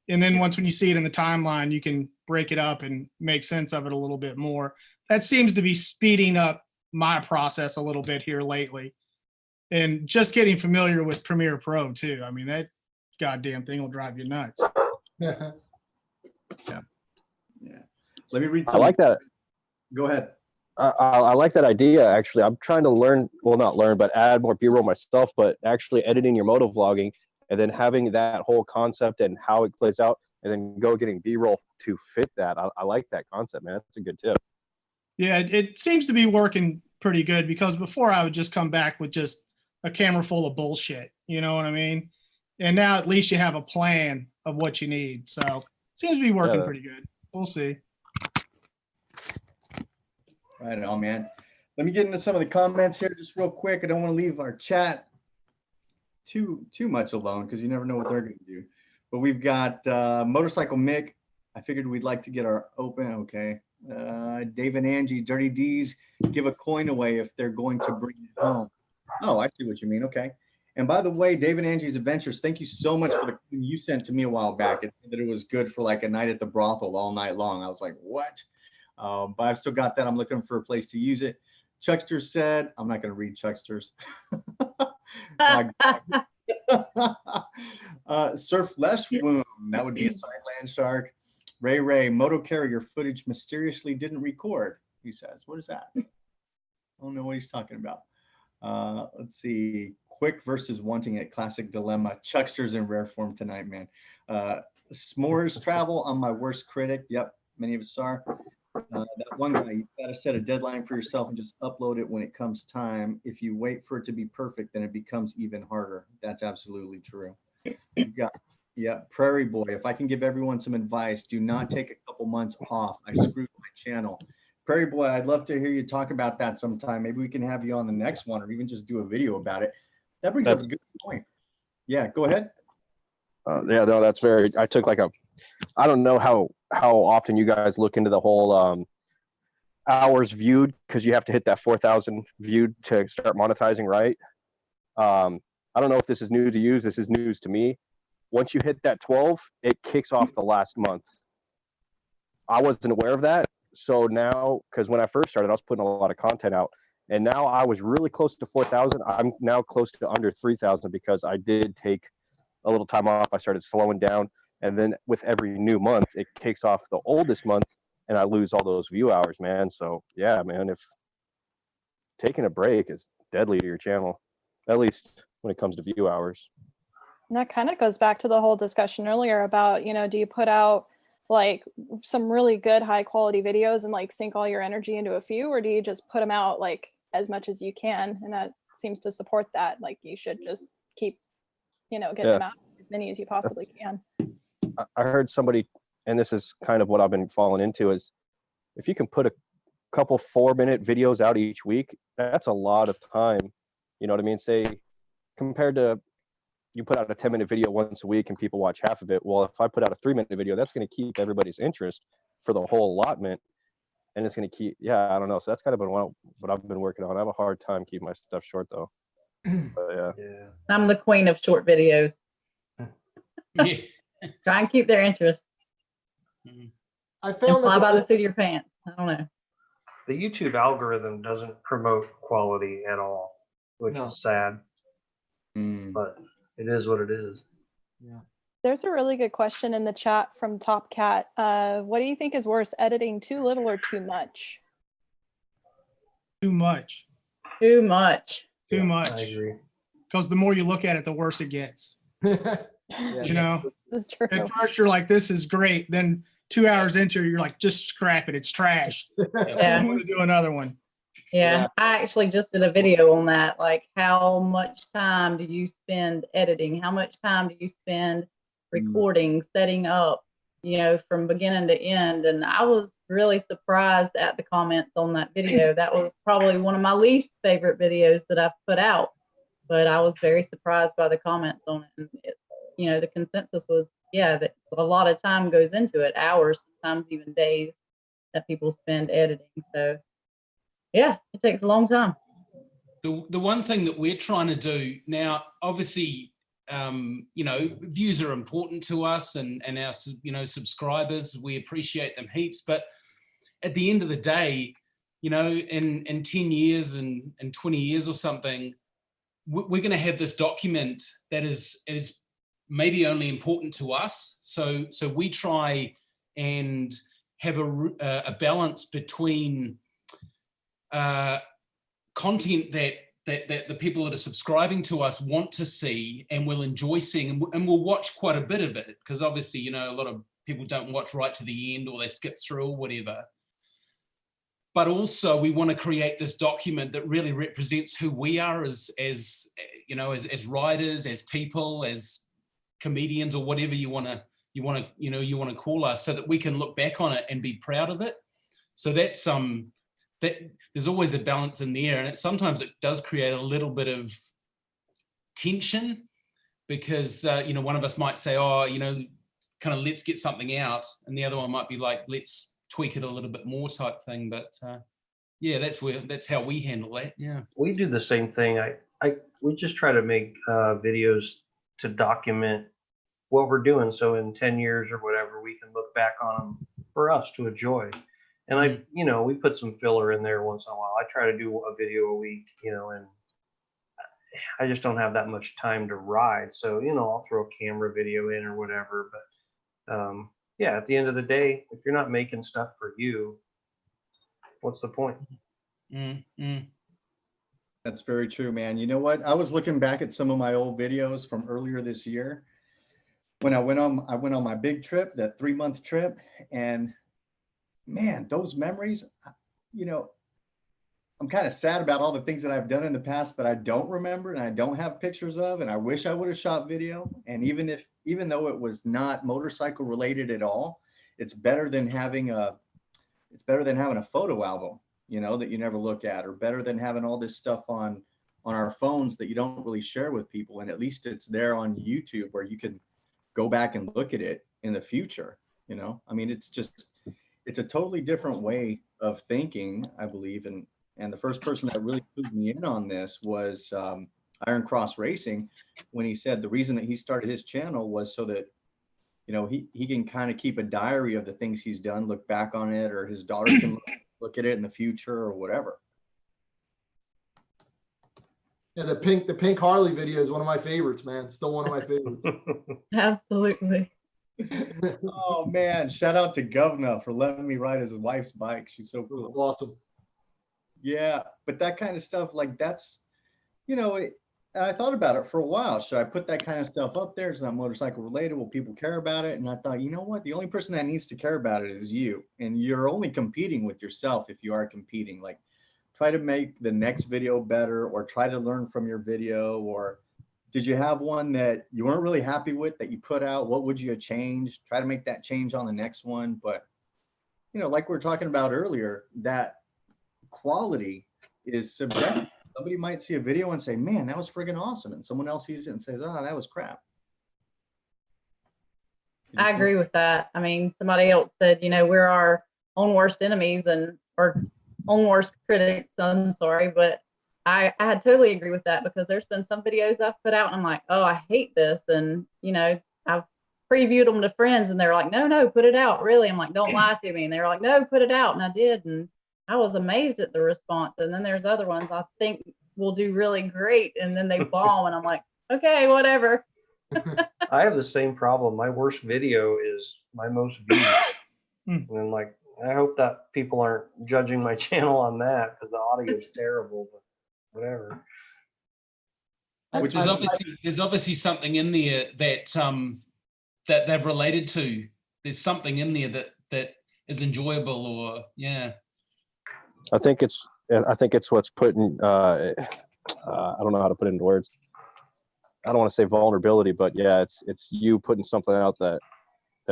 And then when you see it in the timeline, you can break it up and make sense of it a little bit more. That seems to be speeding up my process a little bit here lately. And just getting familiar with Premiere Pro too. I mean, that goddamn thing will drive you nuts. Yeah. Let me read I some. like that. Go ahead. I like that idea, actually. I'm trying to learn, well, not learn, but add more B-roll myself, but actually editing your moto vlogging and then having that whole concept and how it plays out and then getting B-roll to fit that. I like that concept, man. That's a good tip. Yeah, it seems to be working pretty good, because before I would just come back with just a camera full of bullshit. You know what I mean? And now at least you have a plan of what you need. So it seems to be working pretty good. We'll see. Right on, man. Let me get into some of the comments here just real quick. I don't want to leave our chat too much alone because you never know what they're going to do. But we've got Motorcycle Mick. I figured we'd like to get our open. Okay. Dave and Angie, Dirty D's, give a coin away if they're going to bring it home. Oh, I see what you mean. Okay. And by the way, Dave and Angie's Adventures, thank you so much for the coin you sent to me a while back. It said that it was good for like a night at the brothel all night long. I was like, what? But I've still got that. I'm looking for a place to use it. Chuckster said, I'm not going to read Chuckster's. Surf Flesh Wound, that would be a Sideland Shark. Ray, moto carrier footage mysteriously didn't record, he says. What is that? I don't know what he's talking about. Let's see. Quick versus wanting it, classic dilemma. Chuckster's in rare form tonight, man. S'mores Travel, I'm my worst critic. Yep, many of us are. That one guy, you gotta set a deadline for yourself and just upload it when it comes time. If you wait for it to be perfect, then it becomes even harder. That's absolutely true. You got, yeah, Prairie Boy. If I can give everyone some advice, do not take a couple months off. I screwed my channel. Prairie Boy, I'd love to hear you talk about that sometime. Maybe we can have you on the next one, or even just do a video about it. That brings up a good point. Yeah, go ahead. Yeah, no, that's very. I took like I don't know how often you guys look into the whole hours viewed, because you have to hit that 4,000 viewed to start monetizing, right? I don't know if this is news to you. This is news to me. Once you hit that 12, it kicks off the last month. I wasn't aware of that. So now, because when I first started, I was putting a lot of content out, and now I was really close to 4,000. I'm now close to under 3,000 because I did take a little time off. I started slowing down, and then with every new month, it kicks off the oldest month, and I lose all those view hours, man. So yeah, man, if taking a break is deadly to your channel, at least when it comes to view hours. And that kind of goes back to the whole discussion earlier about, you know, do you put out like some really good high quality videos and like sink all your energy into a few, or do you just put them out like as much as you can? And that seems to support that. Like you should just keep, you know, getting them out as many as you possibly can. I heard somebody, and this is kind of what I've been falling into, is if you can put a couple 4-minute videos out each week, that's a lot of time. You know what I mean? Say compared to you put out a 10-minute video once a week and people watch half of it. Well, if I put out a 3-minute video, that's going to keep everybody's interest for the whole allotment. And it's going to keep, I don't know. So that's kind of been what I've been working on. I have a hard time keeping my stuff short though. But, yeah. I'm the queen of short videos. Yeah. Try and keep their interest. I And found fly that by the seat of your pants. I don't know. The YouTube algorithm doesn't promote quality at all, which No. is sad, Mm. but it is what it is. There's a really good question in the chat from Top Cat. What do you think is worse, editing too little or too much? Too much. Too much. Too I much. agree. Because the more you look at it, the worse it gets. Yeah. You know, This is true. at first you're like, this is great. Then 2 hours into it, you're like, just scrap it. It's trash. Yeah. I'm going to do another one. Yeah, I actually just did a video on that. Like, how much time do you spend editing? How much time do you spend recording, setting up, you know, from beginning to end? And I was really surprised at the comments on that video. That was probably one of my least favorite videos that I've put out, but I was very surprised by the comments on it. And it, you know, the consensus was, yeah, that a lot of time goes into it, hours, sometimes even days that people spend editing. So yeah, it takes a long time. The one thing that we're trying to do now, obviously, you know, views are important to us and our, you know, subscribers, we appreciate them heaps. But at the end of the day, you know, in 10 years and 20 years or something, we're going to have this document that is maybe only important to us. So we try and have a balance between content that the people that are subscribing to us want to see and will enjoy seeing, and we'll watch quite a bit of it, because obviously, you know, a lot of people don't watch right to the end or they skip through or whatever. But also we want to create this document that really represents who we are as you know, as riders, as people, as comedians, or whatever you want to call us, so that we can look back on it and be proud of it. So that's that there's always a balance in there, and sometimes it does create a little bit of tension, because you know, one of us might say, oh, you know, kind of let's get something out, and the other one might be like, let's tweak it a little bit more type thing. But yeah, that's how we handle that. Yeah, We do the same thing. We just try to make videos to document what we're doing, so in 10 years or whatever, we can look back on them for us to enjoy. And you know, we put some filler in there once in a while. I try to do a video a week, you know, and I just don't have that much time to ride. So, you know, I'll throw a camera video in or whatever. But yeah, at the end of the day, if you're not making stuff for you, what's the point? That's very true, man. You know what? I was looking back at some of my old videos from earlier this year when I went on my big trip, that 3-month trip, and man, those memories, you know, I'm kind of sad about all the things that I've done in the past that I don't remember and I don't have pictures of, and I wish I would have shot video. And even though it was not motorcycle related at all, it's better than having a photo album, you know, that you never look at, or better than having all this stuff on our phones that you don't really share with people. And at least it's there on YouTube where you can go back and look at it in the future. You know, I mean, it's a totally different way of thinking, I believe. And the first person that really clued me in on this was Iron Cross Racing, when he said the reason that he started his channel was so that, you know, he can kind of keep a diary of the things he's done, look back on it, or his daughter can look at it in the future or whatever. Yeah, the pink Harley video is one of my favorites, man. Still one of my favorites. Absolutely. Oh man, shout out to Governor for letting me ride his wife's bike. She's so cool. Awesome. Yeah, but that kind of stuff, like that's, you know, and I thought about it for a while. Should I put that kind of stuff up there? It's not motorcycle related. Will people care about it? And I thought, you know what? The only person that needs to care about it is you. And you're only competing with yourself if you are competing. Like, try to make the next video better, or try to learn from your video. Or did you have one that you weren't really happy with that you put out? What would you have changed? Try to make that change on the next one. But, you know, like we were talking about earlier, that quality is subjective. Somebody might see a video and say, man, that was friggin' awesome. And someone else sees it and says, oh, that was crap. I agree with that. I mean, somebody else said, we're our own worst enemies and our own worst critics. I'm sorry, but I totally agree with that, because there's been some videos I've put out and I'm like, oh, I hate this. And, I've previewed them to friends and they're like, no, put it out. Really? I'm like, don't lie to me. And they're like, no, put it out. And I did. And I was amazed at the response. And then there's other ones I think will do really great. And then they bomb. And I'm like, okay, whatever. I have the same problem. My worst video is my most viewed. And I'm like, I hope that people aren't judging my channel on that, because the audio is terrible, but whatever. There's obviously something in there that they've related to. There's something in there that is enjoyable, or I think it's what's putting I don't know how to put it into words. I don't want to say vulnerability, but yeah, it's you putting something out that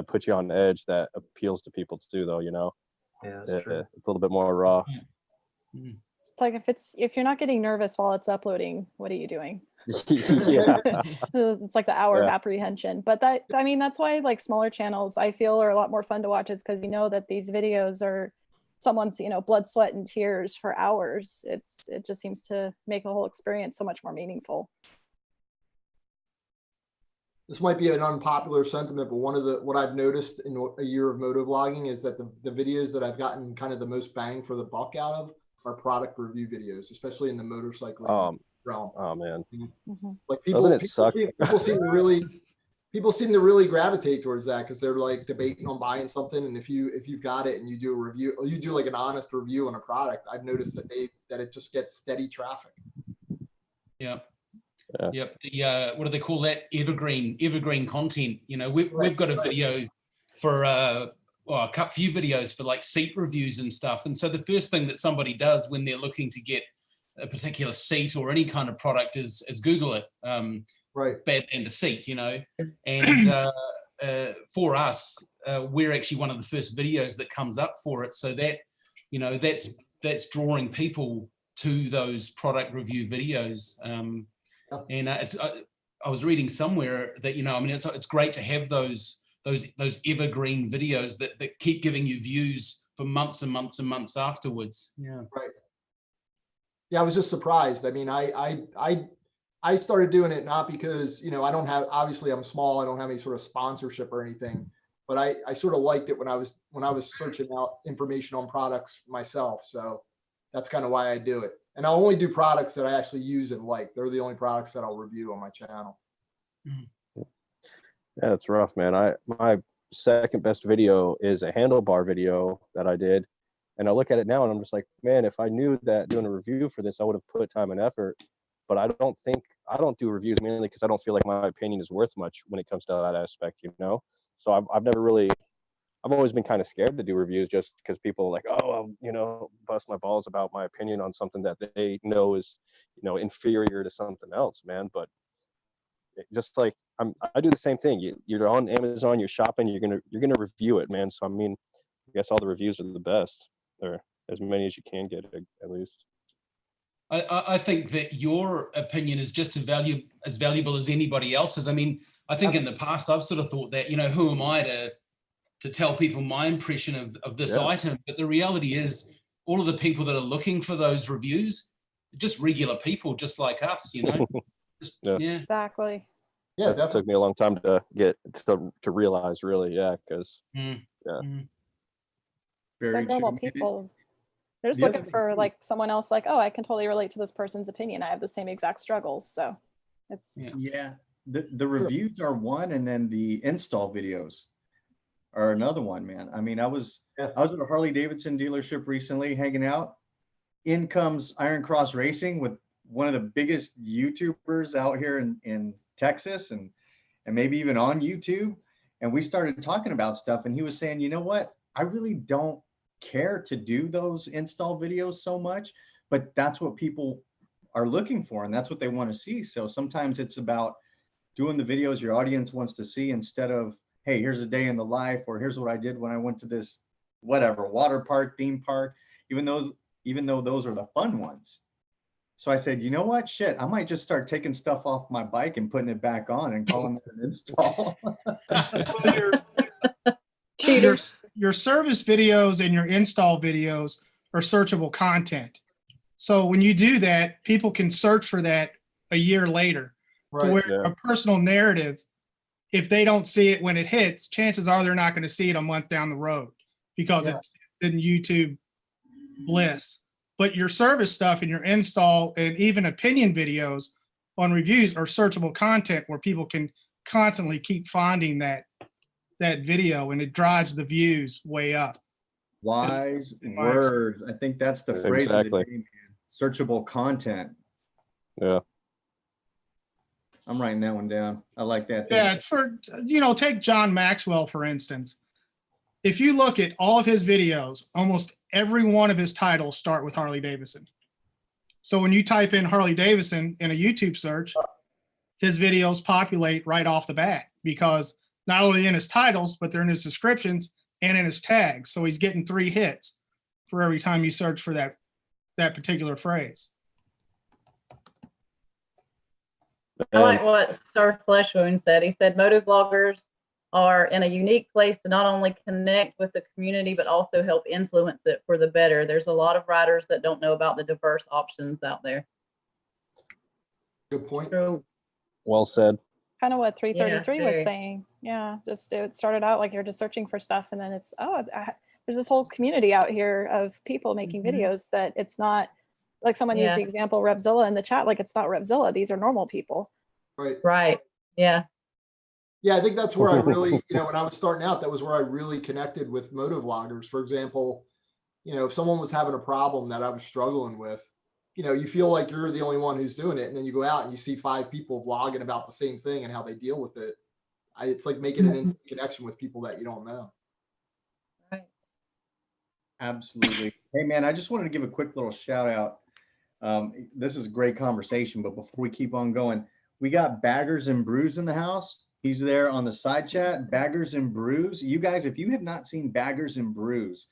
puts you on edge, that appeals to people too, though, Yeah, that's true. It's a little bit more raw. It's like if you're not getting nervous while it's uploading, what are you doing? Yeah. It's like the hour of apprehension. But that's why like smaller channels I feel are a lot more fun to watch, is because that these videos are someone's blood, sweat, and tears for hours. It just seems to make the whole experience so much more meaningful. This might be an unpopular sentiment, but what I've noticed in a year of motovlogging is that the videos that I've gotten kind of the most bang for the buck out of are product review videos, especially in the motorcycling realm. Oh man. Like people seem to really gravitate towards that, because they're like debating on buying something, and if you've got it and you do a review, or you do like an honest review on a product, I've noticed that it just gets steady traffic. Yep. The what do they call that? Evergreen content. We've got a video for a few videos for like seat reviews and stuff. And so the first thing that somebody does when they're looking to get a particular seat or any kind of product is Google it. Bad and a seat, and for us, we're actually one of the first videos that comes up for it. So that, that's drawing people to those product review videos. And I was reading somewhere that, it's great to have those evergreen videos that keep giving you views for months and months and months afterwards. Yeah. Right. Yeah, I was just surprised. I mean, I started doing it not because, obviously I'm small, I don't have any sort of sponsorship or anything, but I sort of liked it when I was searching out information on products myself. So that's kind of why I do it. And I'll only do products that I actually use and like. They're the only products that I'll review on my channel. Yeah, it's rough, man. My second best video is a handlebar video that I did. And I look at it now and I'm just like, man, if I knew that doing a review for this, I would have put time and effort. But I don't do reviews mainly because I don't feel like my opinion is worth much when it comes to that aspect, So I've always been kind of scared to do reviews, just because people are like, oh, I'll, bust my balls about my opinion on something that they know is, inferior to something else, man. But just like I do the same thing. You're on Amazon, you're shopping, you're gonna review it, man. So I mean, I guess all the reviews are the best, or as many as you can get at least. I think that your opinion is just as valuable as anybody else's. I mean, I think in the past I've sort of thought that, who am I to tell people my impression of this item? But the reality is, all of the people that are looking for those reviews are just regular people, just like us, Exactly. Yeah, that took me a long time to get to realize, really, because They're normal people. They're just looking for like someone else, like, oh, I can totally relate to this person's opinion. I have the same exact struggles. So it's the reviews are one, and then the install videos are another one, man. I mean, I was at a Harley Davidson dealership recently hanging out. In comes Iron Cross Racing with one of the biggest YouTubers out here in Texas and maybe even on YouTube. And we started talking about stuff, and he was saying, you know what? I really don't care to do those install videos so much, but that's what people are looking for, and that's what they want to see. So sometimes it's about doing the videos your audience wants to see, instead of, hey, here's a day in the life, or here's what I did when I went to this whatever water park, theme park, even though those are the fun ones. So I said, you know what? Shit, I might just start taking stuff off my bike and putting it back on and calling it an install. Well, your Cheaters. your service videos and your install videos are searchable content. So when you do that, people can search for that a year later. To Right. where Yeah. a personal narrative, if they don't see it when it hits, chances are they're not going to see it a month down the road because Yeah. it's in YouTube bliss. But your service stuff and your install and even opinion videos on reviews are searchable content where people can constantly keep finding that video, and it drives the views way up. Wise words. I think that's the phrase Exactly. of the day, man. Searchable content. Yeah. I'm writing that one down. I like that. Yeah, take John Maxwell, for instance. If you look at all of his videos, almost every one of his titles start with Harley Davidson. So when you type in Harley Davidson in a YouTube search, his videos populate right off the bat because not only in his titles, but they're in his descriptions and in his tags. So he's getting 3 hits for every time you search for that particular phrase. I like what Sir Fleshwound said. He said motovloggers are in a unique place to not only connect with the community, but also help influence it for the better. There's a lot of riders that don't know about the diverse options out there. Good point. True. Well said. Kind of what 333 was very. saying. Yeah, just it started out like you're just searching for stuff, and then it's there's this whole community out here of people making videos that it's not like someone used the example Revzilla in the chat. Like it's not Revzilla; these are normal people. Right. Right. Yeah. Yeah, I think that's where I really, when I was starting out, that was where I really connected with motovloggers. For example, if someone was having a problem that I was struggling with, you feel like you're the only one who's doing it. And then you go out and you see 5 people vlogging about the same thing and how they deal with it. It's like making an instant connection with people that you don't know. Right. Absolutely. Hey, man, I just wanted to give a quick little shout out. This is a great conversation, but before we keep on going, we got Baggers and Brews in the house. He's there on the side chat, Baggers and Brews. You guys, if you have not seen Baggers and Brews,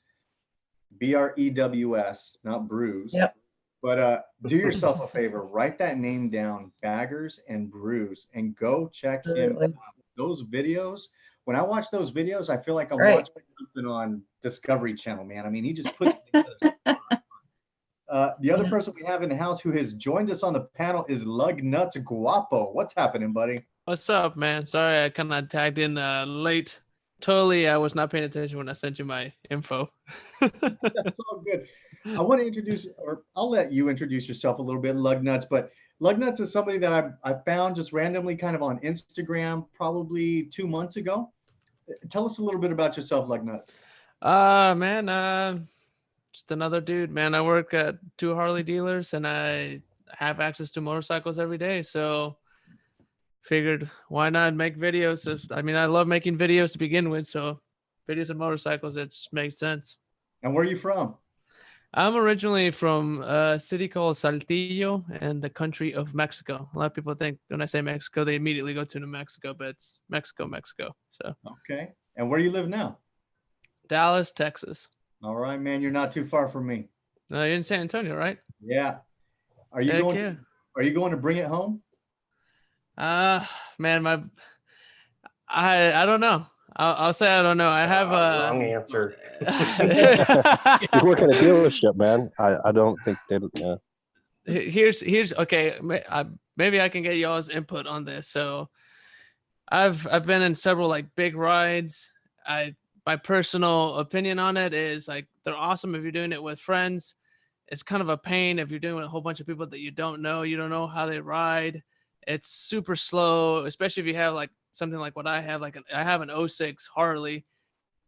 BREWS, not Brews. Yep. But do yourself a favor, write that name down, Baggers and Brews, and go check him out. Those videos. When I watch those videos, I feel like I'm watching something on Discovery Channel, man. I mean, he just puts it together. The other person we have in the house who has joined us on the panel is Lug Nuts Guapo. What's happening, buddy? What's up, man? Sorry I kind of tagged in late. Totally, I was not paying attention when I sent you my info. That's all good. I want to introduce, or I'll let you introduce yourself a little bit, Lug Nuts. But Lug Nuts is somebody that I found just randomly kind of on Instagram probably 2 months ago. Tell us a little bit about yourself, Lug Nuts. Man, just another dude, man. I work at 2 Harley dealers and I have access to motorcycles every day. So figured why not make videos? I love making videos to begin with. So videos of motorcycles, it just makes sense. And where are you from? I'm originally from a city called Saltillo in the country of Mexico. A lot of people think when I say Mexico, they immediately go to New Mexico, but it's Mexico. So okay. And where do you live now? Dallas, Texas. All right, man. You're not too far from me. No, you're in San Antonio, right? Yeah. Are you going to bring it home? Man, I don't know. I'll say I don't know. I have a wrong answer. You work at a dealership, man. I don't think they. Yeah. Here's okay. Maybe I can get y'all's input on this. So, I've been in several like big rides. My personal opinion on it is like they're awesome if you're doing it with friends. It's kind of a pain if you're doing it with a whole bunch of people that you don't know. You don't know how they ride. It's super slow, especially if you have like something like what I have. Like I have an 06 Harley,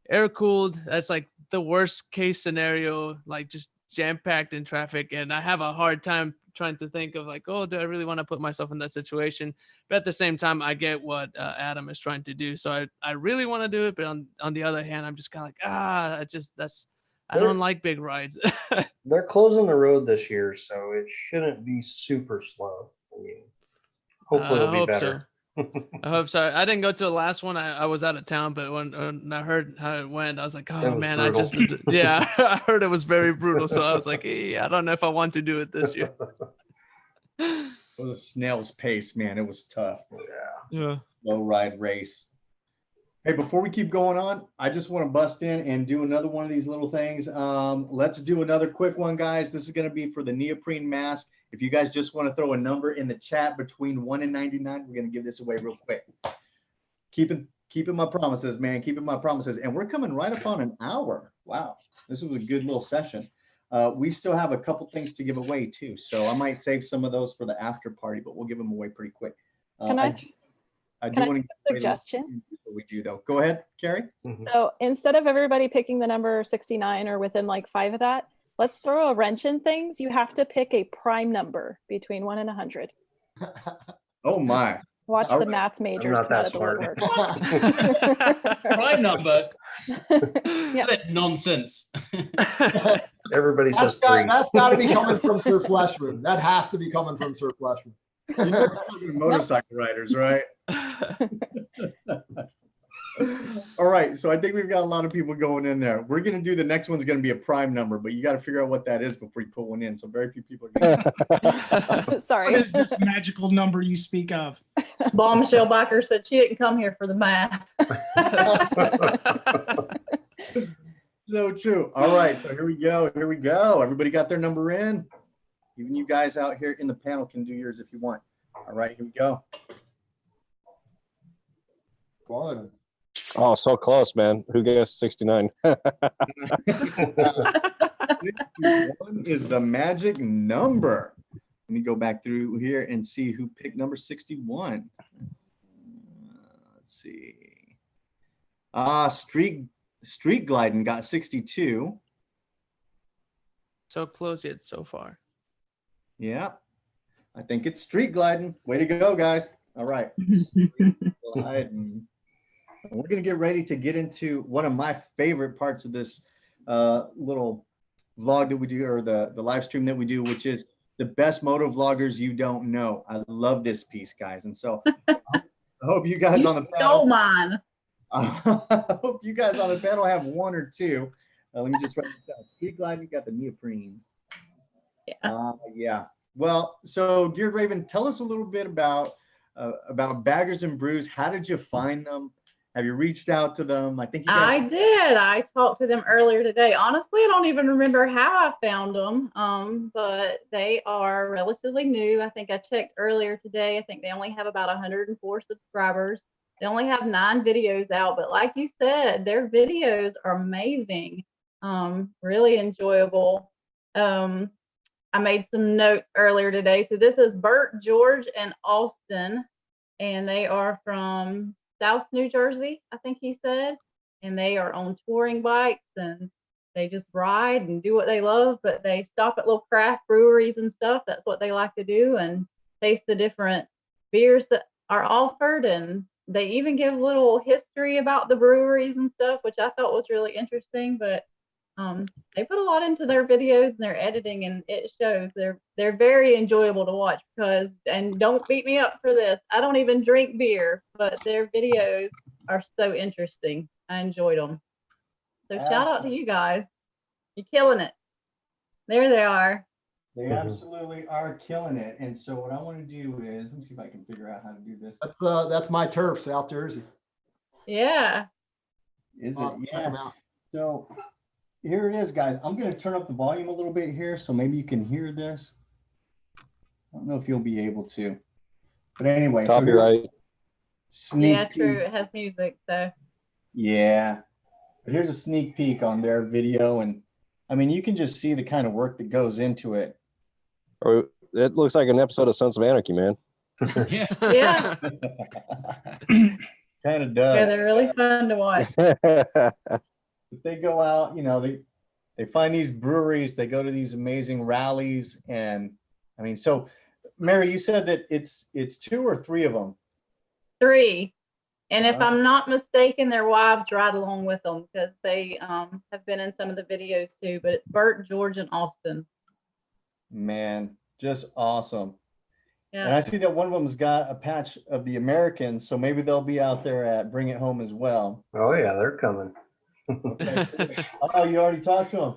air cooled. That's like the worst case scenario, like just jam packed in traffic. And I have a hard time trying to think of like, oh, do I really want to put myself in that situation? But at the same time, I get what Adam is trying to do. So I really want to do it. But on the other hand, I'm just kind of like, I don't like big rides. They're closing the road this year, so it shouldn't be super slow. I mean, hopefully it'll be better. So. I hope so. I didn't go to the last one. I was out of town, but when I heard how it went, I was like, oh man, brutal. I heard it was very brutal. So I was like, I don't know if I want to do it this year. It was a snail's pace, man. It was tough. Yeah. Low ride race. Hey, before we keep going on, I just want to bust in and do another one of these little things. Let's do another quick one, guys. This is going to be for the neoprene mask. If you guys just want to throw a number in the chat between 1 and 99, we're going to give this away real quick. Keeping my promises, man. Keeping my promises. And we're coming right up on an hour. Wow. This was a good little session. We still have a couple things to give away too. So I might save some of those for the after party, but we'll give them away pretty quick. Can I do want make a suggestion? We do though. Go ahead, Carrie. So instead of everybody picking the number 69 or within like 5 of that, let's throw a wrench in things. You have to pick a prime number between 1 and 100. Oh my. Watch All the right. math majors not come out that of the smart. woodwork. Prime number. Yeah. That nonsense. Everybody says 3. That's got to be coming from Sir Fleshman. That has to be coming from Sir Fleshman. You know, motorcycle riders, right? All right, so I think we've got a lot of people going in there. We're going to do the next one's going to be a prime number, but you got to figure out what that is before you put one in. So very few people are going to. Sorry. What is this magical number you speak of? Bombshell Biker said she didn't come here for the math. So true. All right, so here we go. Here we go. Everybody got their number in? Even you guys out here in the panel can do yours if you want. All right, here we go. Fun. Oh, so close, man. Who guessed 69? One is the magic number. Let me go back through here and see who picked number 61. Let's see. Street Gliding got 62. So close yet so far. Yeah, I think it's Street Gliding. Way to go, guys. All right. Street Gliding. We're going to get ready to get into one of my favorite parts of this little vlog that we do, or the live stream that we do, which is the best moto vloggers you don't know. I love this piece, guys. And so I hope you guys on the panel. Stole mine. I hope you guys on the panel have one or two. Let me just write this down. Street Gliding, you got the neoprene. Yeah. Yeah. Well, so Geared Raven, tell us a little bit about Baggers and Brews. How did you find them? Have you reached out to them? I think you guys. I did. I talked to them earlier today. Honestly, I don't even remember how I found them, but they are relatively new. I think I checked earlier today. I think they only have about 104 subscribers. They only have 9 videos out, but like you said, their videos are amazing, really enjoyable. I made some notes earlier today. So this is Bert, George, and Austin, and they are from South New Jersey, I think he said, and they are on touring bikes, and they just ride and do what they love, but they stop at little craft breweries and stuff. That's what they like to do, and taste the different beers that are offered, and they even give little history about the breweries and stuff, which I thought was really interesting. But they put a lot into their videos and their editing, and it shows. They're very enjoyable to watch because, and don't beat me up for this, I don't even drink beer, but their videos are so interesting. I enjoyed them. So shout out to you guys. You're killing it. There they are. They absolutely are killing it. And so what I want to do is, let me see if I can figure out how to do this. That's my turf, South Jersey. Yeah. Is it? Check 'em Yeah. out. So here it is, guys. I'm going to turn up the volume a little bit here, so maybe you can hear this. I don't know if you'll be able to. But anyway. Copyright. Sneak Yeah, true. peek. It has music, so. Yeah. But here's a sneak peek on their video. And I mean, you can just see the kind of work that goes into it. Or it looks like an episode of Sons of Anarchy, man. Yeah. Yeah. Kind of Yeah, does. they're really fun to watch. They go out, you know, they find these breweries, they go to these amazing rallies. And I mean, so Mary, you said that it's 2 or 3 of them. 3. And if Wow. I'm not mistaken, their wives ride along with them because they have been in some of the videos too. But it's Bert, George, and Austin. Man, just awesome. And Yeah. I see that one of them's got a patch of the Americans, so maybe they'll be out there at Bring It Home as well. Oh yeah, they're coming. Okay. Oh, you already talked to them?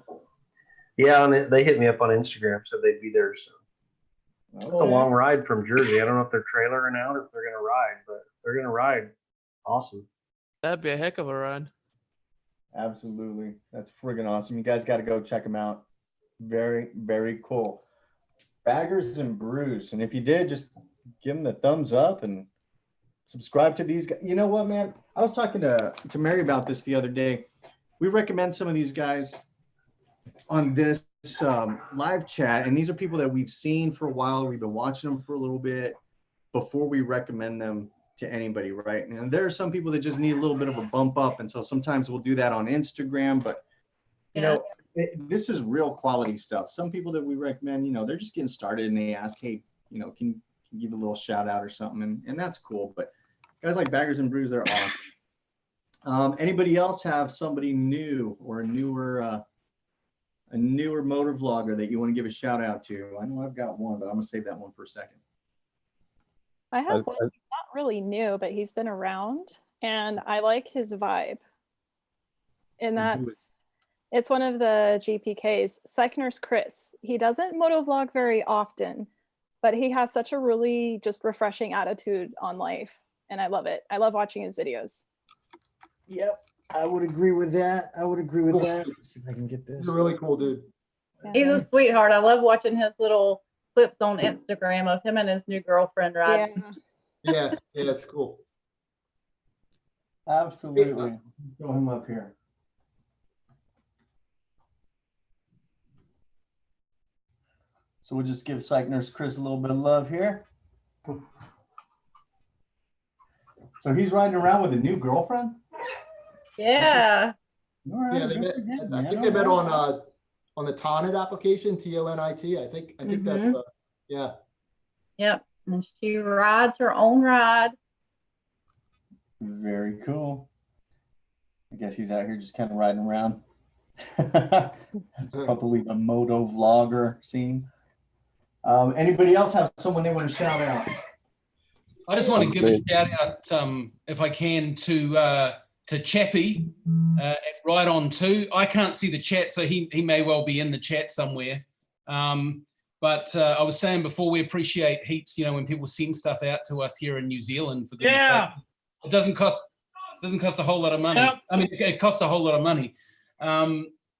Yeah, and they hit me up on Instagram, so they'd be there soon. It's a long ride from Jersey. I don't know if they're trailering out or if they're going to ride, but if they're going to ride. Awesome. That'd be a heck of a ride. Absolutely. That's friggin' awesome. You guys got to go check them out. Very, very cool. Baggers and Brews. And if you did, just give them the thumbs up and subscribe to these guys. You know what, man? I was talking to Mary about this the other day. We recommend some of these guys on this live chat, and these are people that we've seen for a while. We've been watching them for a little bit before we recommend them to anybody, right? And there are some people that just need a little bit of a bump up, and so sometimes we'll do that on Instagram, but you know, this is real quality stuff. Some people that we recommend, you know, they're just getting started and they ask, hey, you know, can you give a little shout out or something, and that's cool. But guys like Baggers and Brews, they're awesome. Anybody else have somebody new or a newer motor vlogger that you want to give a shout out to? I know I've got one, but I'm gonna save that one for a second. I have one. He's not really new, but he's been around, and I like his vibe. And it's one of the GPKs, Seichner's Chris. He doesn't motovlog very often, but he has such a really just refreshing attitude on life, and I love it. I love watching his videos. Yep, I would agree with that. Let's see if I can get this. He's a really cool dude. He's a sweetheart. I love watching his little clips on Instagram of him and his new girlfriend riding. Yeah, that's cool. Absolutely. Throw him up here. So we'll just give Seichner's Chris a little bit of love here. So he's riding around with a new girlfriend? Yeah. Right, yeah, I think they met on the Tonit application, T-O-N-I-T. I think that's yeah. Yep. And she rides her own ride. Very cool. I guess he's out here just kind of riding around. Probably the moto vlogger scene. Anybody else have someone they want to shout out? I just want to give a shout out, if I can, to Chappie at Ride On 2. I can't see the chat, so he may well be in the chat somewhere. But I was saying before, we appreciate heaps, you know, when people send stuff out to us here in New Zealand. For goodness sake. It doesn't cost a whole lot of money. Yep. I mean, it costs a whole lot of money.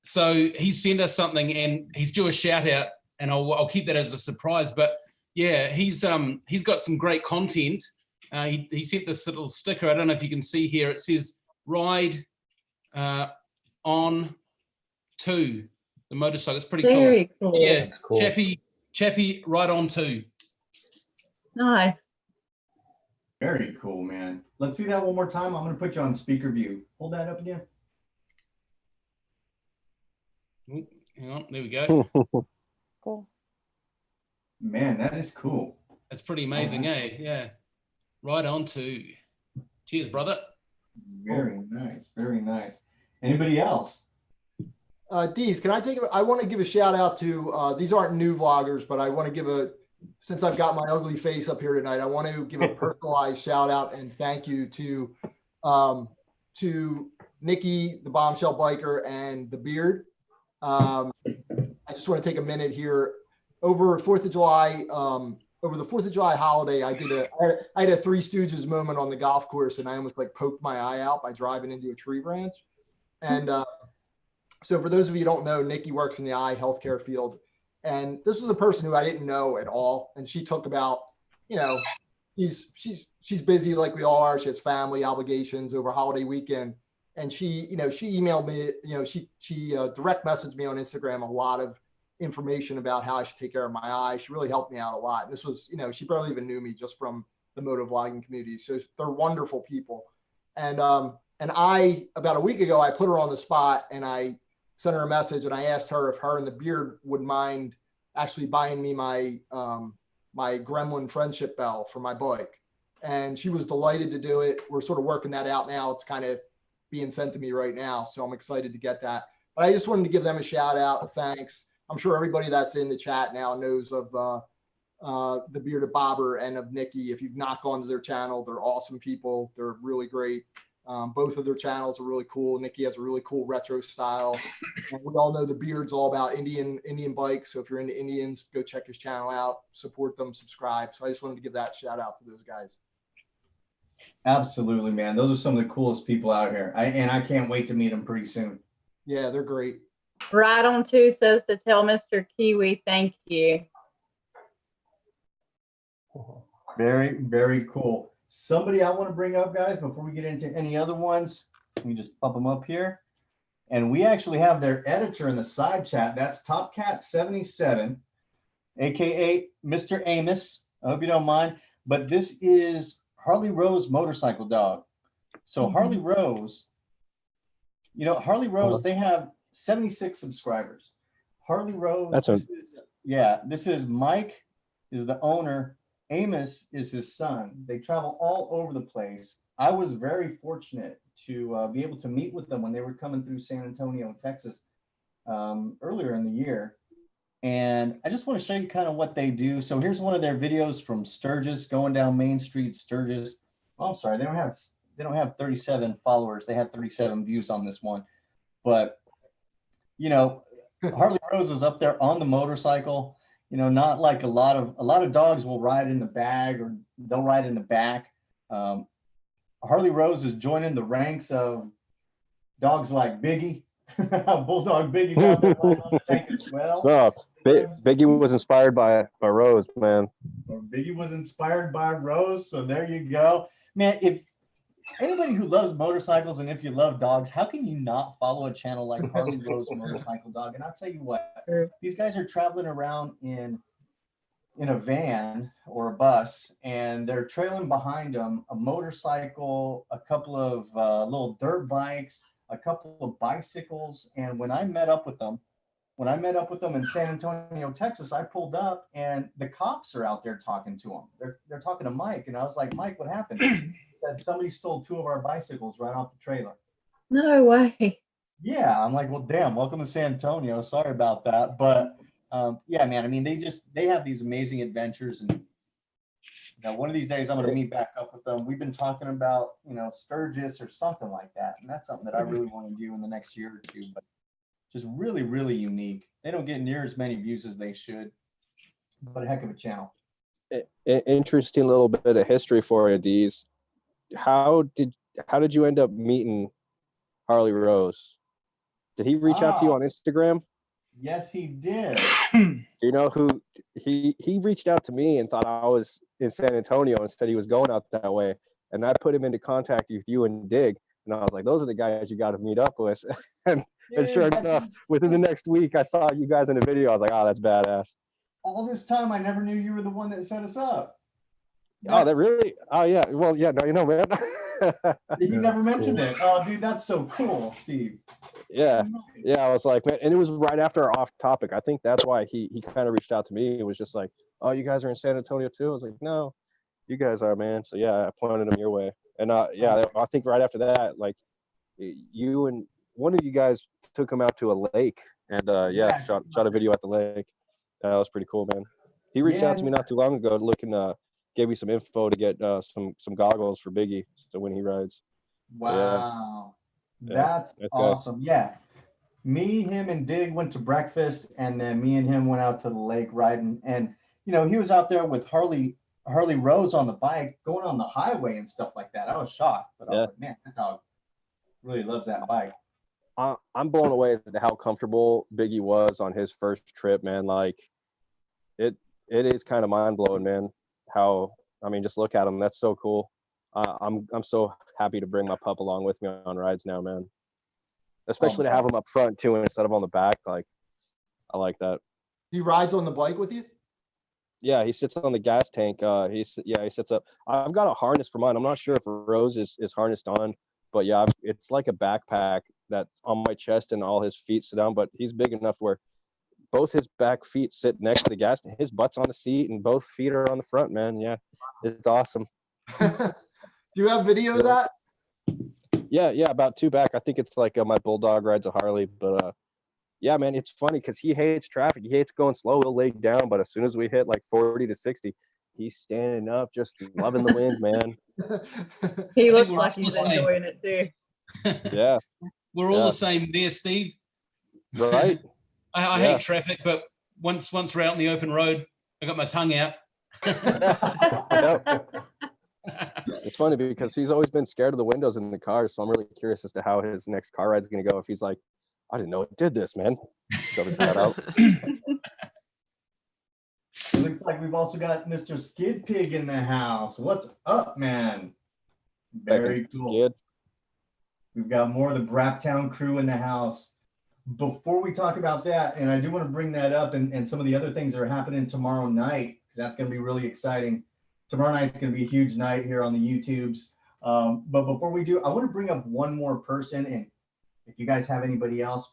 So he sent us something, and he's due a shout out, and I'll keep that as a surprise. But yeah, he's got some great content. He sent this little sticker. I don't know if you can see here. It says Ride On 2, the motorcycle. It's pretty Very cool. Yeah, that's cool. Chappie Ride On 2. Nice. Very cool, man. Let's see that one more time. I'm going to put you on speaker view. Hold that up again. Ooh, hang on, there we go. Cool. Man, that is cool. That's pretty amazing, Yeah. Ride On 2. Cheers, brother. Very nice. Very nice. Anybody else? Deez, can I I want to give a shout out to, these aren't new vloggers, but I want to give since I've got my ugly face up here tonight, I want to give a personalized shout out and thank you to Nikki, the Bombshell Biker, and the Beard. I just want to take a minute here. Over 4th of July, over the 4th of July holiday, I had a Three Stooges moment on the golf course, and I almost like poked my eye out by driving into a tree branch. And so for those of you who don't know, Nikki works in the eye healthcare field. And this was a person who I didn't know at all. And she talked about, you know, she's busy like we all are. She has family obligations over holiday weekend. And she emailed me, she direct messaged me on Instagram a lot of information about how I should take care of my eye. She really helped me out a lot. And this was, she barely even knew me just from the moto vlogging community. So they're wonderful people. And I, about a week ago, I put her on the spot and I sent her a message and I asked her if her and the Beard would mind actually buying me my my Gremlin friendship bell for my bike. And she was delighted to do it. We're sort of working that out now. It's kind of being sent to me right now. So I'm excited to get that. But I just wanted to give them a shout out, a thanks. I'm sure everybody that's in the chat now knows of the Bearded Bobber and of Nikki. If you've not gone to their channel, they're awesome people. They're really great. Both of their channels are really cool. Nikki has a really cool retro style. And we all know the Beard's all about Indian bikes. So if you're into Indians, go check his channel out, support them, subscribe. So I just wanted to give that shout out to those guys. Absolutely, man. Those are some of the coolest people out here. And I can't wait to meet them pretty soon. Yeah, they're great. Right on two says to tell Mr. Kiwi thank you. Very, very cool. Somebody I want to bring up, guys, before we get into any other ones. Let me just pump them up here. And we actually have their editor in the side chat. That's TopCat77, aka Mr. Amos. I hope you don't mind. But this is Harley Rose Motorcycle Dog. So Harley Rose, you know, Harley Rose, they have 76 subscribers. Harley Rose, this is Mike is the owner. Amos is his son. They travel all over the place. I was very fortunate to be able to meet with them when they were coming through San Antonio, Texas, earlier in the year. And I just want to show you kind of what they do. So here's one of their videos from Sturgis, going down Main Street, Sturgis. Oh, I'm sorry, they don't have 37 followers. They had 37 views on this one. But you know, Harley Rose is up there on the motorcycle. You know, not like a lot of dogs will ride in the bag or they'll ride in the back. Harley Rose is joining the ranks of dogs like Biggie. Bulldog Biggie's out there riding on the tank as well. No, Biggie was inspired by Rose, man. Biggie was inspired by Rose, so there you go. Man, if anybody who loves motorcycles and if you love dogs, how can you not follow a channel like Harley Rose Motorcycle Dog? And I'll tell you what, these guys are traveling around in a van or a bus, and they're trailing behind them a motorcycle, a couple of little dirt bikes, a couple of bicycles. And when I met up with them in San Antonio, Texas, I pulled up and the cops are out there talking to them. They're talking to Mike, and I was like, Mike, what happened? He said somebody stole 2 of our bicycles right off the trailer. No way. Yeah, I'm like, well, damn, welcome to San Antonio. Sorry about that. But yeah, man, I mean, they have these amazing adventures, and you know, one of these days I'm going to meet back up with them. We've been talking about, you know, Sturgis or something like that. And that's something that I really want to do in the next year or two, but just really, really unique. They don't get near as many views as they should, but a heck of a channel. Interesting little bit of history for you, Deez. How did you end up meeting Harley Rose? Did he reach out to you on Instagram? Yes, he did. You know who he reached out to me and thought I was in San Antonio and said he was going out that way. And I put him into contact with you and Dig. And I was like, those are the guys you got to meet up with. and sure enough, within the next week, I saw you guys in the video. I was like, oh, that's badass. All this time, I never knew you were the one that set us up. Oh, that really? Oh, yeah. Well, yeah, no, you know, man. You never mentioned it. Oh, dude, that's so cool, Steve. Yeah. I was like, man, and it was right after our off topic. I think that's why he kind of reached out to me. It was just like, oh, you guys are in San Antonio too? I was like, no, you guys are, man. So yeah, I pointed him your way. And yeah, I think right after that, like you and one of you guys took him out to a lake and shot a video at the lake. That was pretty cool, man. He reached out to me not too long ago looking gave me some info to get some goggles for Biggie so when he rides. Wow. That's awesome. Yeah. Me, him, and Dig went to breakfast, and then me and him went out to the lake riding. And, you know, he was out there with Harley Rose on the bike going on the highway and stuff like that. I was shocked, but I was like, man, that dog really loves that bike. I'm blown away as to how comfortable Biggie was on his first trip, man. Like it is kind of mind blowing, man. Just look at him. That's so cool. I'm so happy to bring my pup along with me on rides now, man. Especially to have him up front too instead of on the back. Like, I like that. He rides on the bike with you? Yeah, he sits on the gas tank. He sits up. I've got a harness for mine. I'm not sure if Rose is harnessed on, but yeah, it's like a backpack that's on my chest and all his feet sit down. But he's big enough where both his back feet sit next to the gas tank. His butt's on the seat and both feet are on the front, man. Yeah, it's awesome. Do you have video of that? Yeah, about 2 back. I think it's like my bulldog rides a Harley, but yeah, man, it's funny because he hates traffic. He hates going slow. He'll lay down, but as soon as we hit like 40 to 60, he's standing up, just loving the wind, man. He I think looks we're like all he's the same. enjoying it too. Yeah, We're all Yeah. the same there, Steve. right. I Yeah. hate traffic, but once we're out in the open road, I got my tongue out. Yep. It's funny because he's always been scared of the windows in the car, so I'm really curious as to how his next car ride's gonna go. If he's like, I didn't know it did this, man. Shove his head out. It looks like we've also got Mr. Skid Pig in the house. What's up, man? Very cool. Skid. We've got more of the Braptown crew in the house. Before we talk about that, and I do want to bring that up and some of the other things that are happening tomorrow night, because that's going to be really exciting. Tomorrow night's going to be a huge night here on the YouTubes. But before we do, I want to bring up one more person. And if you guys have anybody else,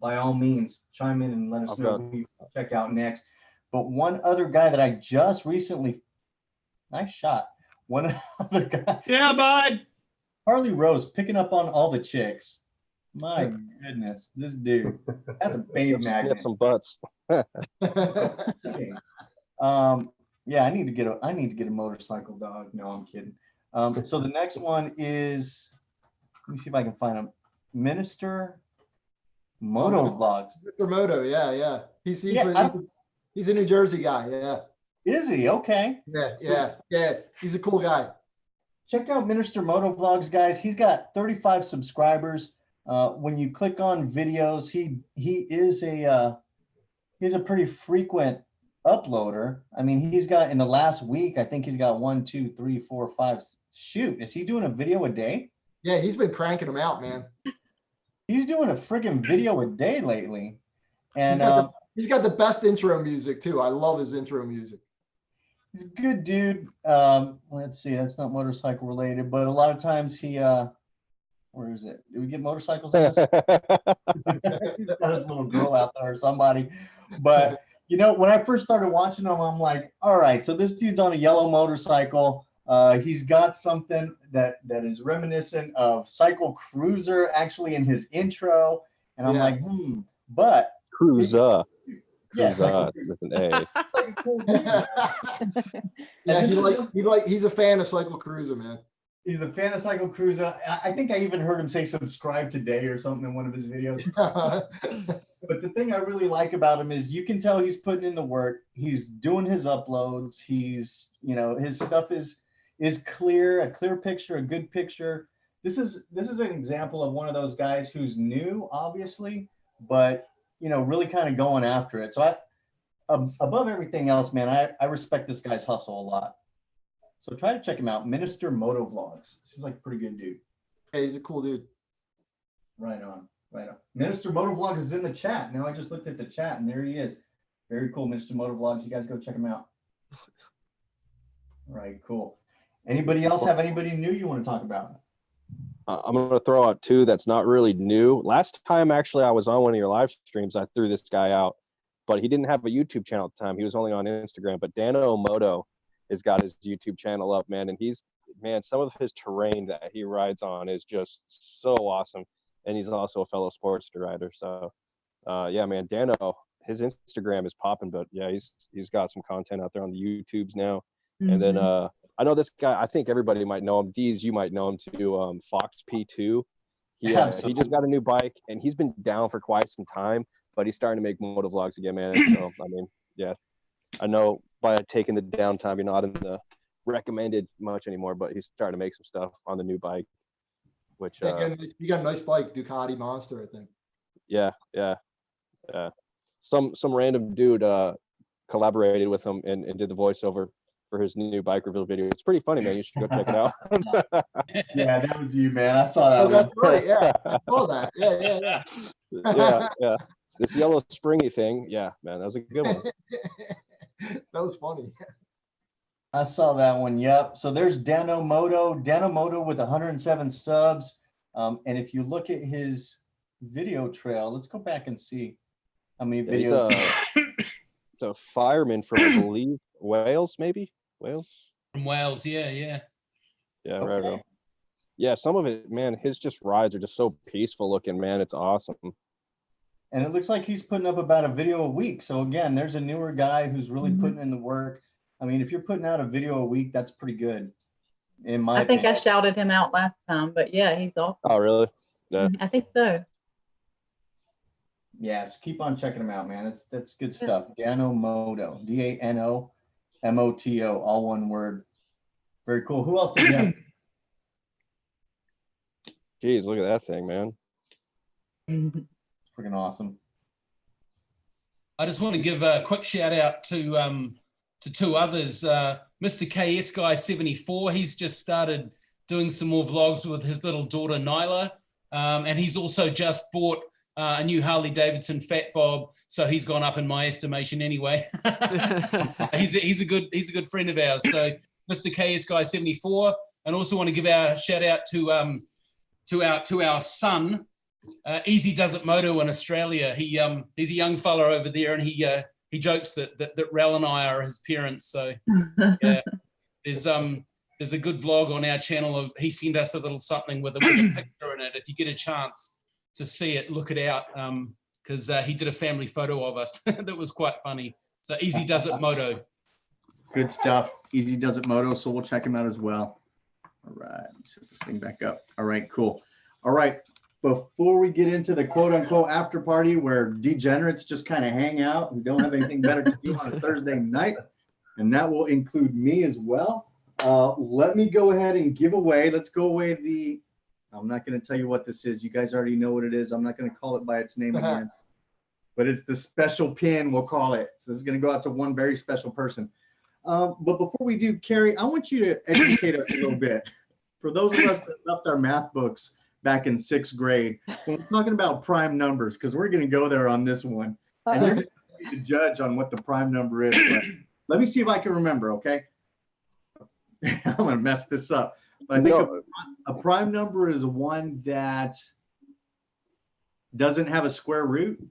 by all means, chime in and let us know who you check out next. But one other guy that I just recently, nice shot. One other guy. Yeah, bud. Harley Rose picking up on all the chicks. My goodness, this dude. That's a babe magnet. Sniff some butts. Yeah, I need to get a motorcycle dog. No, I'm kidding. So the next one is, let me see if I can find him. Minister Moto Vlogs. Mr. Moto, yeah. He's a New Jersey guy, yeah. Is he? Okay. Yeah. He's a cool guy. Check out Minister Moto Vlogs, guys. He's got 35 subscribers. When you click on videos, he's a pretty frequent uploader. I mean, he's got, in the last week, I think he's got 1, 2, 3, 4, 5. Shoot, is he doing a video a day? Yeah, he's been cranking them out, man. He's doing a freaking video a day lately. And he's got the best intro music too. I love his intro music. he's a good dude. Let's see, that's not motorcycle related, but a lot of times he where is it? Do we get motorcycles? He's got his little girl out there or somebody. But you know, when I first started watching him, I'm like, all right, so this dude's on a yellow motorcycle. He's got something that is reminiscent of Cycle Cruiser actually in his intro. And I'm like, but Cruiser. Yeah, Cruiser with an A. Yeah, he's a fan of Cycle Cruiser, man. He's a fan of Cycle Cruiser. I think I even heard him say subscribe today or something in one of his videos. But the thing I really like about him is you can tell he's putting in the work. He's doing his uploads. He's, you know, his stuff is clear, a clear picture, a good picture. This is an example of one of those guys who's new, obviously, but, you know, really kind of going after it. So above everything else, man, I respect this guy's hustle a lot. So try to check him out. Minister Moto Vlogs. Seems like a pretty good dude. Hey, he's a cool dude. Right on. Minister Moto Vlogs is in the chat. Now I just looked at the chat and there he is. Very cool, Minister Moto Vlogs. You guys go check him out. All right, cool. Anybody else have anybody new you want to talk about? I'm going to throw out two that's not really new. Last time, actually, I was on one of your live streams. I threw this guy out, but he didn't have a YouTube channel at the time. He was only on Instagram. But Dano Moto has got his YouTube channel up, man. And some of his terrain that he rides on is just so awesome. And he's also a fellow sports rider. So, yeah, man, Dano, his Instagram is popping. But, yeah, he's got some content out there on the YouTubes now. Mm-hmm. And then I know this guy. I think everybody might know him. Deez, you might know him too. Fox P2. He just got a new bike, and he's been down for quite some time. But he's starting to make moto vlogs again, man. So I mean, yeah, I know by taking the downtime, you're not in the recommended much anymore. But he's starting to make some stuff on the new bike. Which you got a nice bike, Ducati Monster, I think. Yeah. Some random dude collaborated with him and did the voiceover for his new bike reveal video. It's pretty funny, man. You should go check it out. Yeah, that was you, man. I saw that. Oh, that's right. Yeah, I saw that. Yeah. This yellow springy thing. Yeah, man, that was a good one. That was funny. I saw that one. Yep. So there's Dano Moto with 107 subs. And if you look at his video trail, let's go back and see how many videos. It's a fireman from, I believe, Wales, maybe. Wales. From Wales, yeah. Yeah, okay. Right. Yeah, some of it, man, his just rides are just so peaceful looking, man. It's awesome. And it looks like he's putting up about a video a week. So again, there's a newer guy who's really putting in the work. I mean, if you're putting out a video a week, that's pretty good. In my I think I opinion. shouted him out last time, but yeah, he's awesome. Oh, really? Yeah. I think so. Yeah, so keep on checking them out, man. That's good stuff. Danomoto, Danomoto, all one word. Very cool. Who else did you have? Jeez, look at that thing, man. Freaking awesome. I just want to give a quick shout out to two others. Mr. KS Guy 74, he's just started doing some more vlogs with his little daughter Nyla, and he's also just bought a new Harley Davidson Fat Bob, so he's gone up in my estimation anyway. he's a good friend of ours. So Mr. KS Guy 74, and also want to give our shout out to our son. Easy Does It Moto in Australia. He's a young fella over there, and he jokes that Rel and I are his parents. So yeah, there's a good vlog on our channel of he sent us a little something with a picture in it. If you get a chance to see it, look it out, because he did a family photo of us that was quite funny. So Easy Does It Moto. Good stuff. Easy Does It Moto. So we'll check him out as well. All right, let me set this thing back up. All right, cool. All right. Before we get into the quote unquote after party where degenerates just kind of hang out and don't have anything better to do on a Thursday night, and that will include me as well. Let me go ahead and give away. Let's go away I'm not going to tell you what this is. You guys already know what it is. I'm not going to call it by its name again, but it's the special pin, we'll call it. So this is going to go out to one very special person. But before we do, Carrie, I want you to educate us a little bit. For those of us that left our math books back in 6th grade, when we're talking about prime numbers, because we're going to go there on this one, and you're going to be the judge on what the prime number is. But let me see if I can remember, okay? I'm going to mess this up. But I think a prime number is one that doesn't have a square root.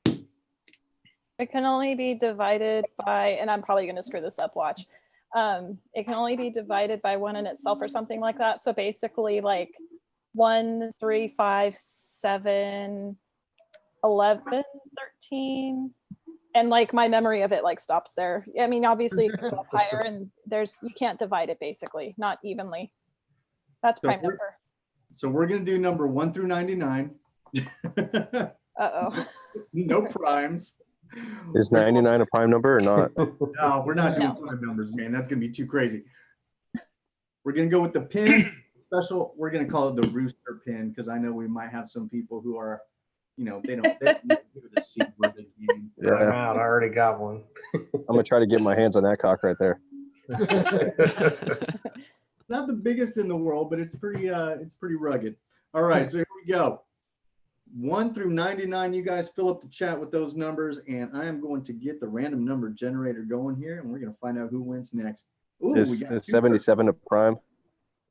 It can only be divided by, and I'm probably going to screw this up, watch. It can only be divided by 1 in itself or something like that. So basically like 1, 3, 5, 7, 11, 13. And like my memory of it like stops there. I mean, obviously you can go up higher and you can't divide it basically, not evenly. That's prime number. So we're going to do number 1 through 99. Uh-oh. No primes. Is 99 a prime number or not? No, we're not doing prime numbers, man. That's going to be too crazy. We're going to go with the pin special. We're going to call it the rooster pin because I know we might have some people who are, they don't do the secret game. Yeah. I'm out. I already got one. I'm going to try to get my hands on that cock right there. Not the biggest in the world, but it's pretty rugged. All right, so here we go. 1 through 99, you guys fill up the chat with those numbers, and I am going to get the random number generator going here, and we're going to find out who wins next. Ooh, Is 77 a prime?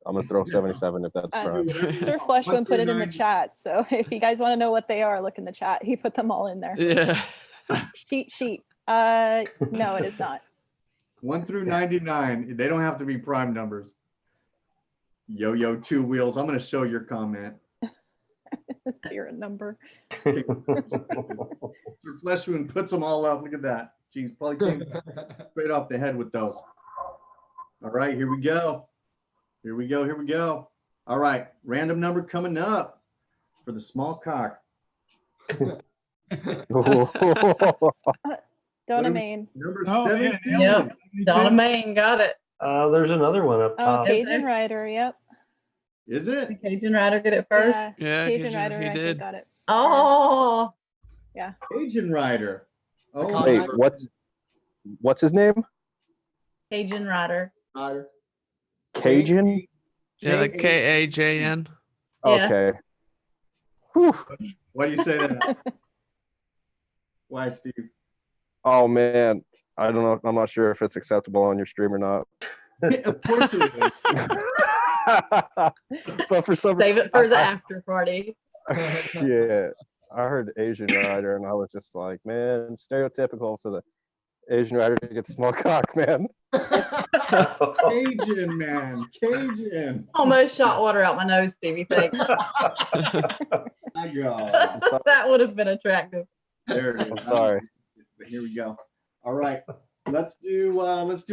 I'm going to throw 77 if that's prime. Sir Fleshman put it in the chat. So if you guys want to know what they are, look in the chat. He put them all in there. Yeah. Cheat sheet. No, it is not. 1 through 99. They don't have to be prime numbers. Yo, 2 wheels. I'm going to show your comment. You're a number. Sir Fleshman puts them all up. Look at that. Jeez, probably came straight off the head with those. All right, here we go. Here we go. All right, random number coming up for the small cock. Donna Main. Number Oh, 7. yeah, Yep. Donna Main got it. There's another one up Oh, top. Kajn Rider. Yep. Is it? Did Kajn Rider get it first? Yeah. Yeah, Kajn Rider, he I think, did. got it. Oh, Cajun Rider. Oh, Wait, what's his name? Kajn Rider. Rider. Cajun? Yeah, like Kajn. Yeah. Okay. Whew. Why do you say that? Why, Steve? Oh man, I don't know. I'm not sure if it's acceptable on your stream or not. Of course it is. But for some Save it for the after party. shit, I heard Asian rider and I was just like, man, stereotypical for the Asian rider to get small cock, man. Cajun, man. Cajun. Almost shot water out my nose, Stevie. Thanks. I go. That would have been attractive. There it is. I'm sorry. But here we go. All right. Let's do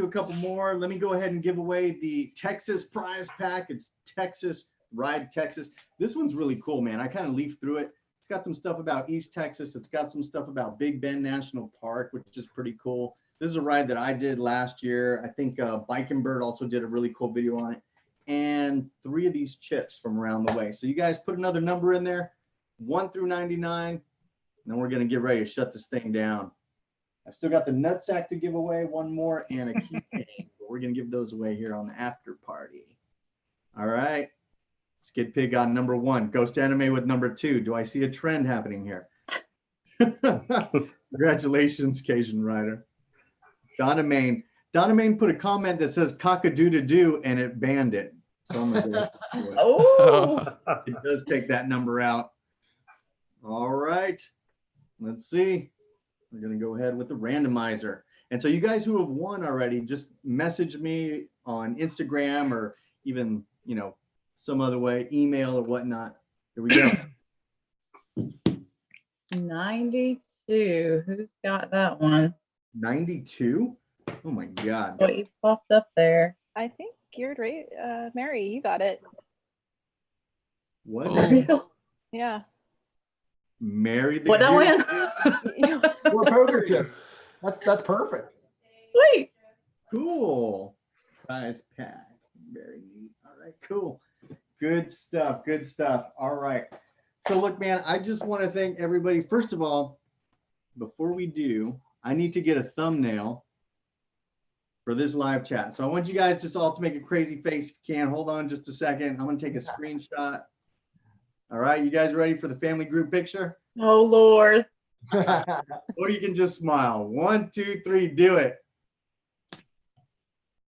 a couple more. Let me go ahead and give away the Texas prize pack. It's Texas Ride Texas. This one's really cool, man. I kind of leafed through it. It's got some stuff about East Texas. It's got some stuff about Big Bend National Park, which is pretty cool. This is a ride that I did last year. I think Bike and Bird also did a really cool video on it. And 3 of these chips from around the way. So you guys put another number in there, 1 through 99, and then we're going to get ready to shut this thing down. I've still got the nutsack to give away, 1 more, and a keychain. But we're going to give those away here on the after party. All right. Skid Pig on number 1. Ghost Anime with number 2. Do I see a trend happening here? Congratulations, Cajun Rider. Donna Main put a comment that says cock-a-doo-doo-doo, and it banned it. So I'm gonna go do it. Oh, It does take that number out. All right. Let's see. We're going to go ahead with the randomizer. And so you guys who have won already, just message me on Instagram or even, some other way, email or whatnot. Here we go. 92. Who's got that one? 92? Oh my God. What you popped up there? I think you're right. Mary, you got it. What? Real? Yeah. Mary the What I Goose? win? Or a poker chip. That's perfect. Sweet. Cool. Prize pack. Very neat. All right, cool. Good stuff. Good stuff. All right. So look, man, I just want to thank everybody. First of all, before we do, I need to get a thumbnail for this live chat. So I want you guys just all to make a crazy face if you can. Hold on just a second. I'm going to take a screenshot. All right. You guys ready for the family group picture? Oh, Lord. Or you can just smile. 1, 2, 3, do it.